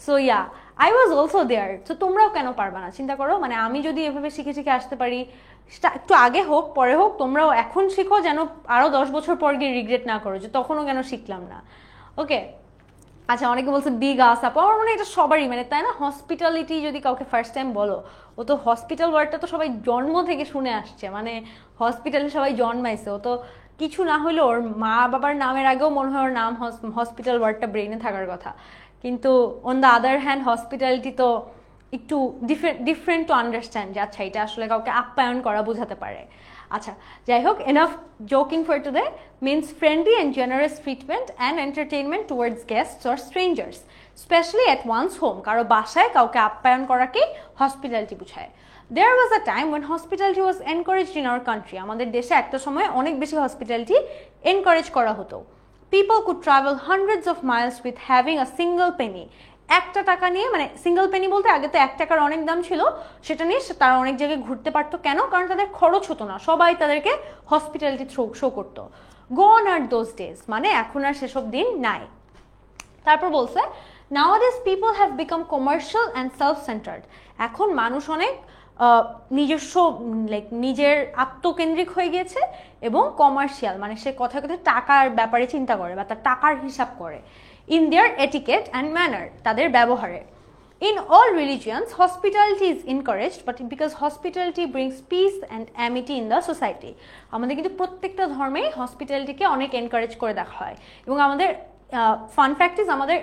So yeah, I was also there. তো তোমরাও কেন পারবা না? চিন্তা করো, মানে আমি যদি এভাবে শিখে শিখে আসতে পারি, একটু আগে হোক পরে হোক, তোমরাও এখন শিখো, যেন আরও 10 বছর পর গিয়ে রিগ্রেট না করো যে তখনও কেন শিখলাম না। ওকে, আচ্ছা, অনেকে বলছে বিগ আস আপু। আমার মনে হয় এটা সবারই, মানে তাই না, হসপিটালিটি যদি কাউকে ফার্স্ট টাইম বলো, ও তো হসপিটাল ওয়ার্ডটা তো সবাই জন্ম থেকে শুনে আসছে, মানে হসপিটালে সবাই জন্মাইছে। ও তো কিছু না হলেও ওর মা বাবার নামের আগেও মনে হয় ওর নাম হসপিটাল ওয়ার্ডটা ব্রেইনে থাকার কথা। কিন্তু on the other hand hospitality তো একটু ডিফারেন্ট টু আন্ডারস্ট্যান্ড, যে আচ্ছা এটা আসলে কাউকে আপ্যায়ন করা বোঝাতে পারে। আচ্ছা, যাই হোক, enough joking for today. Means friendly and generous treatment and entertainment towards guests or strangers, specially at one's home. কারো বাসায় কাউকে আপ্যায়ন করাকেই হসপিটালিটি বোঝায়। There was a time when hospitality was encouraged in our country. আমাদের দেশে একটা সময় অনেক বেশি হসপিটালিটি এনকারেজ করা হতো। People could travel hundreds of miles with having a single penny. একটা টাকা নিয়ে, মানে সিঙ্গেল পেনি বলতে আগে তো 1 টাকার অনেক দাম ছিল, সেটা নিয়ে তারা অনেক জায়গায় ঘুরতে পারতো। কেন? কারণ তাদের খরচ হতো না, সবাই তাদেরকে হসপিটালিটি শো করতো। Gone are those days, মানে এখন আর সেসব দিন নাই। তারপর বলছে nowadays people have become commercial and self-centered. এখন মানুষ অনেক নিজস্ব, নিজের আত্মকেন্দ্রিক হয়ে গিয়েছে এবং কমার্শিয়াল, মানে সে কথায় কথায় টাকার ব্যাপারে চিন্তা করে বা তার টাকার হিসাব করে। In their etiquette and manner, তাদের ব্যবহারে। In all religions, hospitality is encouraged, but because hospitality brings peace and amity in the society. আমাদের কিন্তু প্রত্যেকটা ধর্মে হসপিটালিটিকে অনেক এনকারেজ করে দেখা হয়, এবং আমাদের ফান ফ্যাক্ট ইজ আমাদের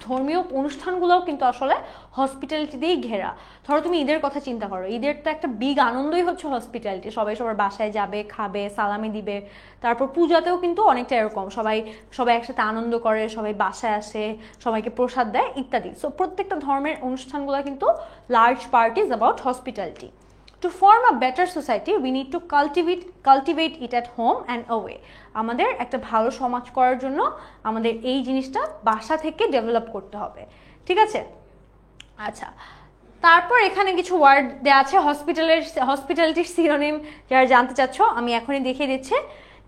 ধর্মীয় অনুষ্ঠানগুলোও কিন্তু আসলে হসপিটালিটি দিয়েই ঘেরা। ধরো তুমি ঈদের কথা চিন্তা করো, ঈদের তো একটা বিগ আনন্দই হচ্ছে হসপিটালিটি, সবাই সবার বাসায় যাবে, খাবে, সালামি দিবে। তারপর পূজাতেও কিন্তু অনেকটা এরকম, সবাই একসাথে আনন্দ করে, সবাই বাসায় আসে, সবাইকে প্রসাদ দেয় ইত্যাদি। সো প্রত্যেকটা ধর্মের অনুষ্ঠানগুলো কিন্তু large part is about hospitality. To form a better society, we need to cultivate it at home and away. আমাদের একটা ভালো সমাজ করার জন্য আমাদের এই জিনিসটা বাসা থেকে ডেভেলপ করতে হবে, ঠিক আছে? আচ্ছা, তারপর এখানে কিছু ওয়ার্ড দেওয়া আছে হসপিটালিটির সিনোনিম, যারা জানতে চাচ্ছ আমি এখনই দেখিয়ে দিচ্ছি।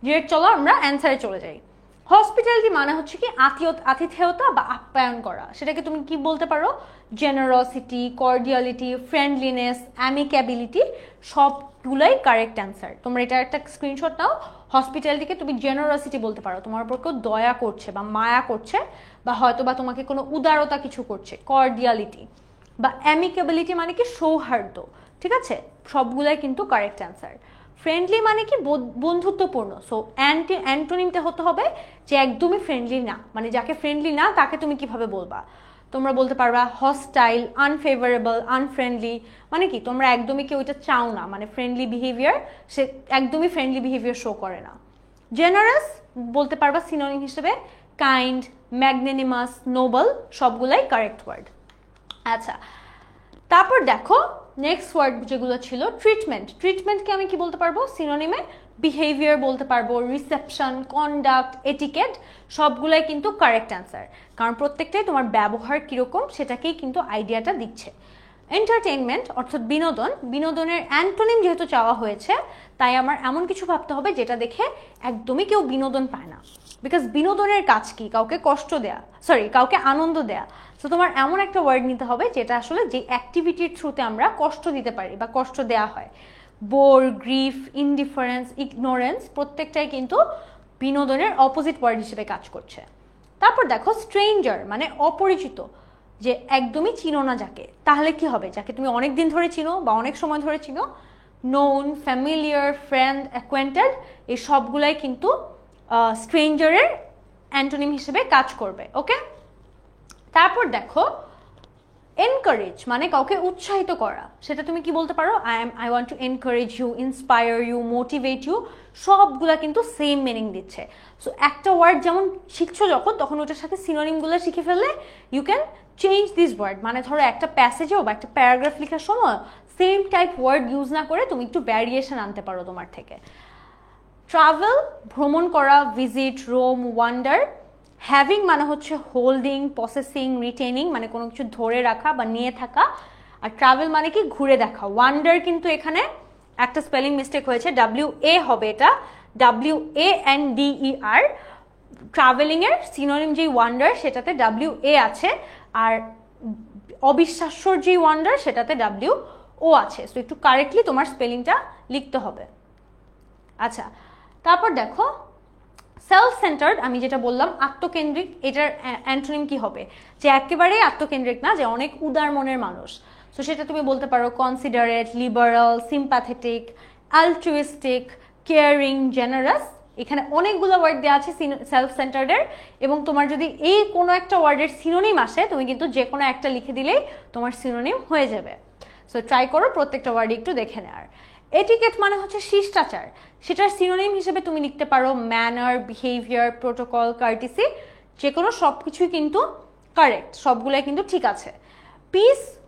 ডিরেক্ট চলো আমরা অ্যান্সারে চলে যাই। হসপিটালিটি মানে হচ্ছে কি আতিথেয়তা বা আপ্যায়ন করা। সেটাকে তুমি কি বলতে পারো? জেনারসিটি, কর্ডিয়ালিটি, ফ্রেন্ডলিনেস, অ্যামিক্যাবিলিটি, সবগুলোই কারেক্ট অ্যান্সার। তোমরা এটা একটা স্ক্রিনশট নাও। হসপিটালিটিকে তুমি জেনারসিটি বলতে পারো, তোমার উপর কেউ দয়া করছে বা মায়া করছে, বা হয়তো বা তোমাকে কোনো উদারতা কিছু করছে, কর্ডিয়ালিটি। বা অ্যামিক্যাবিলিটি মানে কি সৌহার্দ্য, ঠিক আছে? সবগুলাই কিন্তু কারেক্ট অ্যান্সার। ফ্রেন্ডলি মানে কি বন্ধুত্বপূর্ণ। সো অ্যান্টোনিমটা হতে হবে যে একদমই ফ্রেন্ডলি না, মানে যাকে ফ্রেন্ডলি না তাকে তুমি কিভাবে বলবা? তোমরা বলতে পারবা হস্টাইল, আনফেভারেবল, আনফ্রেন্ডলি, মানে কি তোমরা একদমই কেউ এটা চাও না, মানে ফ্রেন্ডলি বিহেভিয়ার, সে একদমই ফ্রেন্ডলি বিহেভিয়ার শো করে না। জেনারাস বলতে পারবা সিনোনিম হিসেবে কাইন্ড, ম্যাগনেনিমাস, নোবেল, সবগুলাই কারেক্ট ওয়ার্ড। আচ্ছা, তারপর দেখো নেক্সট ওয়ার্ড যেগুলো ছিল ট্রিটমেন্টকে আমি কি বলতে পারবো সিনোনিমে? বিহেভিয়ার বলতে পারবো, রিসেপশন, কন্ডাক্ট, এটিকেট, সবগুলাই কিন্তু কারেক্ট অ্যান্সার, কারণ প্রত্যেকটাই তোমার ব্যবহার কিরকম সেটাকেই কিন্তু আইডিয়াটা দিচ্ছে। এন্টারটেইনমেন্ট অর্থাৎ বিনোদনের অ্যান্টোনিম যেহেতু চাওয়া হয়েছে, তাই আমার এমন কিছু ভাবতে হবে যেটা দেখে একদমই কেউ বিনোদন পায় না, বিকজ বিনোদনের কাজ কি? কাউকে কষ্ট দেয়া, কাউকে আনন্দ দেয়া। সো তোমার এমন একটা ওয়ার্ড নিতে হবে যেটা আসলে যে অ্যাক্টিভিটির থ্রুতে আমরা কষ্ট দিতে পারি বা কষ্ট দেয়া হয়। বোর, গ্রিফ, ইনডিফারেন্স, ইগনোরেন্স, প্রত্যেকটাই কিন্তু বিনোদনের অপোজিট ওয়ার্ড হিসেবে কাজ করছে। তারপর দেখো স্ট্রেঞ্জার মানে অপরিচিত, যে একদমই চিনো না যাকে, তাহলে কি হবে? যাকে তুমি অনেক দিন ধরে চিনো বা অনেক সময় ধরে চিনো, নোন, ফ্যামিলিয়ার, ফ্রেন্ড, অ্যাকোয়েন্টেড, এই সবগুলাই কিন্তু স্ট্রেঞ্জারের অ্যান্টোনিম হিসেবে কাজ করবে। ওকে, তারপর দেখো এনকারেজ মানে কাউকে উৎসাহিত করা, সেটা তুমি কি বলতে পারো? I want to encourage you, inspire you, motivate you, সবগুলা কিন্তু সেম মিনিং দিচ্ছে। সো একটা ওয়ার্ড যেমন শিখছো যখন, তখন ওটার সাথে সিনোনিমগুলো শিখে ফেললে you can change this word. মানে ধরো একটা প্যাসেজেও বা একটা প্যারাগ্রাফ লেখার সময় সেম টাইপ ওয়ার্ড ইউজ না করে তুমি একটু ভ্যারিয়েশন আনতে পারো তোমার থেকে। ট্রাভেল ভ্রমণ করা, ভিজিট, রোম, ওয়ান্ডার। হ্যাভিং মানে হচ্ছে হোল্ডিং, পসেসিং, রিটেনিং, মানে কোনো কিছু ধরে রাখা বা নিয়ে থাকা। আর ট্রাভেল মানে কি ঘুরে দেখা। ওয়ান্ডার কিন্তু এখানে একটা স্পেলিং মিস্টেক হয়েছে, WA হবে এটা, WANDER। ট্রাভেলিং এর সিনোনিম যেই ওয়ান্ডার সেটাতে WA আছে, আর অবিশ্বাস্যর যেই ওয়ান্ডার সেটাতে WO আছে। সো একটু কারেক্টলি তোমার স্পেলিংটা লিখতে হবে। আচ্ছা, তারপর দেখো সেলফ সেন্টার্ড, আমি যেটা বললাম আত্মকেন্দ্রিক, এটার অ্যান্টোনিম কি হবে? যে একেবারেই আত্মকেন্দ্রিক না, যে অনেক উদার মনের মানুষ। সো সেটা তুমি বলতে পারো considerate, liberal, sympathetic, altruistic, caring, generous. এখানে অনেকগুলো ওয়ার্ড দেওয়া আছে সেলফ সেন্টার্ডের, এবং তোমার যদি এই কোনো একটা ওয়ার্ডের সিনোনিম আসে, তুমি কিন্তু যে কোনো একটা লিখে দিলেই তোমার সিনোনিম হয়ে যাবে। সো ট্রাই করো প্রত্যেকটা ওয়ার্ড একটু দেখে নেওয়ার। এটিকেট মানে হচ্ছে শিষ্টাচার, সেটার সিনোনিম হিসেবে তুমি লিখতে পারো ম্যানার, বিহেভিয়ার, প্রোটোকল, কার্টিসি। যে কোনো সব কিছুই কিন্তু কারেক্ট, সবগুলাই কিন্তু ঠিক আছে।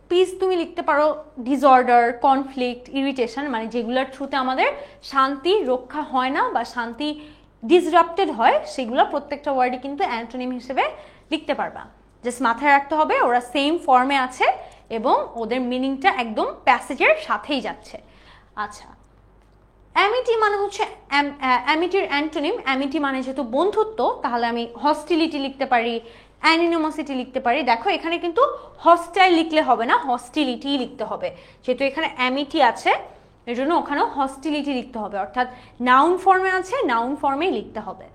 পিস তুমি লিখতে পারো ডিসঅর্ডার, কনফ্লিক্ট, ইরিটেশন, মানে যেগুলোর থ্রুতে আমাদের শান্তি রক্ষা হয় না বা শান্তি ডিসরাপ্টেড হয়, সেগুলো প্রত্যেকটা ওয়ার্ডই কিন্তু অ্যান্টোনিম হিসেবে লিখতে পারবা। জাস্ট মাথায় রাখতে হবে ওরা সেম ফর্মে আছে এবং ওদের মিনিংটা একদম প্যাসেজের সাথেই যাচ্ছে। আচ্ছা, অ্যামিটি মানে হচ্ছে অ্যামিটির অ্যান্টোনিম। অ্যামিটি মানে যেহেতু বন্ধুত্ব, তাহলে আমি হস্টিলিটি লিখতে পারি, অ্যানিমোসিটি লিখতে পারি। দেখো এখানে কিন্তু হস্টাইল লিখলে হবে না, হস্টিলিটি লিখতে হবে, যেহেতু এখানে অ্যামিটি আছে এর জন্য ওখানেও হস্টিলিটি লিখতে হবে, অর্থাৎ নাউন ফর্মে আছে, নাউন ফর্মেই লিখতে হবে।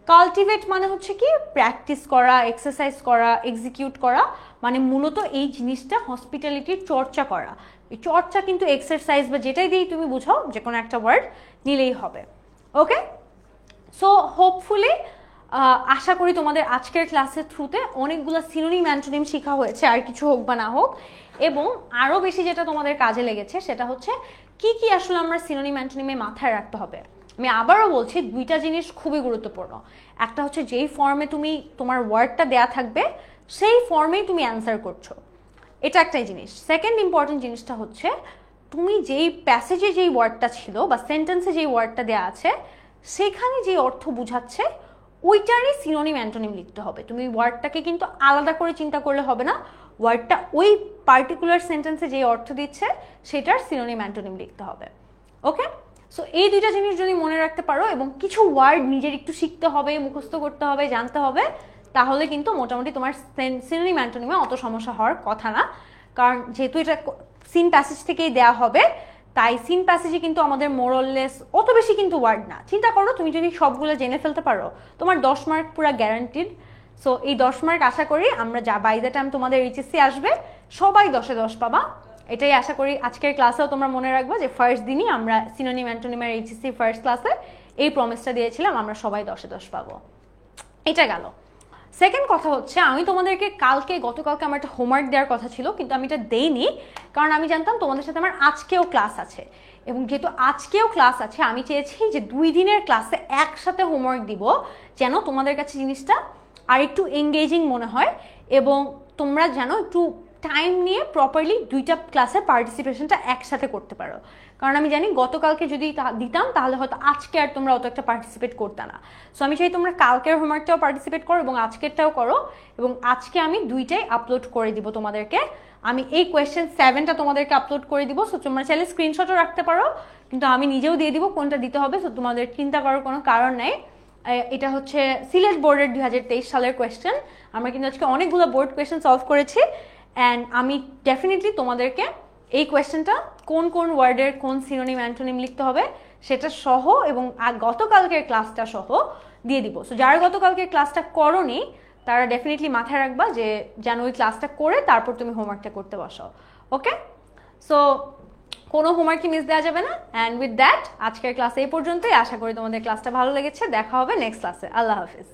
কাল্টিভেট মানে হচ্ছে কি প্র্যাকটিস করা, এক্সারসাইজ করা, এক্সিকিউট করা, মানে মূলত এই জিনিসটা হসপিটালিটির চর্চা করা। এই চর্চা কিন্তু এক্সারসাইজ বা যেটাই দিয়েই তুমি বুঝাও, যে কোনো একটা ওয়ার্ড নিলেই হবে। ওকে, সো হোপফুলি আশা করি তোমাদের আজকের ক্লাসের থ্রুতে অনেকগুলো সিনোনিম অ্যান্টোনিম শেখা হয়েছে, আর কিছু হোক বা না হোক। এবং আরও বেশি যেটা তোমাদের কাজে লেগেছে সেটা হচ্ছে কি কি আসলে আমরা সিনোনিম অ্যান্টোনিমে মাথায় রাখতে হবে। আমি আবারও বলছি, দুইটা জিনিস খুবই গুরুত্বপূর্ণ। একটা হচ্ছে যেই ফর্মে তুমি তোমার ওয়ার্ডটা দেয়া থাকবে সেই ফর্মেই তুমি অ্যান্সার করছো, এটা একটাই জিনিস। সেকেন্ড ইম্পর্টেন্ট জিনিসটা হচ্ছে তুমি যেই প্যাসেজে যেই ওয়ার্ডটা ছিল বা সেন্টেন্সে যেই ওয়ার্ডটা দেওয়া আছে সেখানে যে অর্থ বোঝাচ্ছে ওইটারই সিনোনিম অ্যান্টোনিম লিখতে হবে। তুমি ওয়ার্ডটাকে কিন্তু আলাদা করে চিন্তা করলে হবে না, ওয়ার্ডটা ওই পার্টিকুলার সেন্টেন্সে যে অর্থ দিচ্ছে সেটার সিনোনিম অ্যান্টোনিম লিখতে হবে। ওকে, সো এই দুইটা জিনিস যদি মনে রাখতে পারো এবং কিছু ওয়ার্ড নিজের একটু শিখতে হবে, মুখস্থ করতে হবে, জানতে হবে, তাহলে কিন্তু মোটামুটি তোমার সিনোনিম অ্যান্টোনিমে অত সমস্যা হওয়ার কথা না। কারণ যেহেতু এটা সিন প্যাসেজ থেকেই দেওয়া হবে, তাই সিন প্যাসেজে কিন্তু আমাদের মোরললেস অত বেশি কিন্তু ওয়ার্ড না। চিন্তা করো তুমি যদি সবগুলো জেনে ফেলতে পারো তোমার 10 মার্ক পুরো গ্যারান্টিড। সো এই 10 মার্ক আশা করি আমরা যা বাই দ্য টাইম তোমাদের এইচএসসি আসবে সবাই 10-এ 10 পাবা। এটাই আশা করি আজকের ক্লাসেও তোমরা মনে রাখবো যে ফার্স্ট দিনই আমরা সিনোনিম অ্যান্টোনিমের এইচএসসি ফার্স্ট ক্লাসে এই প্রমিসটা দিয়েছিলাম আমরা সবাই 10-এ 10 পাবো। এটা গেল। সেকেন্ড কথা হচ্ছে আমি তোমাদেরকে গতকালকে আমার একটা হোমওয়ার্ক দেওয়ার কথা ছিল, কিন্তু আমি এটা দেইনি কারণ আমি জানতাম তোমাদের সাথে আমার আজকেও ক্লাস আছে। এবং যেহেতু আজকেও ক্লাস আছে আমি চেয়েছি যে 2 দিনের ক্লাসে একসাথে হোমওয়ার্ক দিব, যেন তোমাদের কাছে জিনিসটা আর একটু এঙ্গেজিং মনে হয় এবং তোমরা যেন একটু টাইম নিয়ে প্রপারলি 2টা ক্লাসে পার্টিসিপেশনটা একসাথে করতে পারো। কারণ আমি জানি গতকালকে যদি দিতাম তাহলে হয়তো আজকে আর তোমরা অত একটা পার্টিসিপেট করতে না। সো আমি চাই তোমরা কালকের হোমওয়ার্কটাও পার্টিসিপেট করো এবং আজকেরটাও করো, এবং আজকে আমি 2টাই আপলোড করে দিব তোমাদেরকে। আমি এই কোয়েশ্চেন 7টা তোমাদেরকে আপলোড করে দিব। সো তোমরা চাইলে স্ক্রিনশটও রাখতে পারো, কিন্তু আমি নিজেও দিয়ে দিব কোনটা দিতে হবে। সো তোমাদের চিন্তা করার কোনো কারণ নেই। এটা হচ্ছে সিলেট বোর্ডের 2023 সালের কোয়েশ্চেন। আমরা কিন্তু আজকে অনেকগুলো বোর্ড কোয়েশ্চেন সলভ করেছি, অ্যান্ড আমি ডেফিনেটলি তোমাদেরকে এই কোয়েশ্চেনটা কোন কোন ওয়ার্ডের কোন সিনোনিম অ্যান্টোনিম লিখতে হবে সেটা সহ এবং গতকালকের ক্লাসটা সহ দিয়ে দিব। সো যারা গতকালকের ক্লাসটা করোনি তারা ডেফিনেটলি মাথায় রাখবা যে যেন ওই ক্লাসটা করে তারপর তুমি হোমওয়ার্কটা করতে বসো। ওকে, সো কোনো হোমওয়ার্কই মিস দেওয়া যাবে না। অ্যান্ড উইথ দ্যাট আজকের ক্লাস এই পর্যন্তই। আশা করি তোমাদের ক্লাসটা ভালো লেগেছে। দেখা হবে নেক্সট ক্লাসে। আল্লাহ হাফিজ।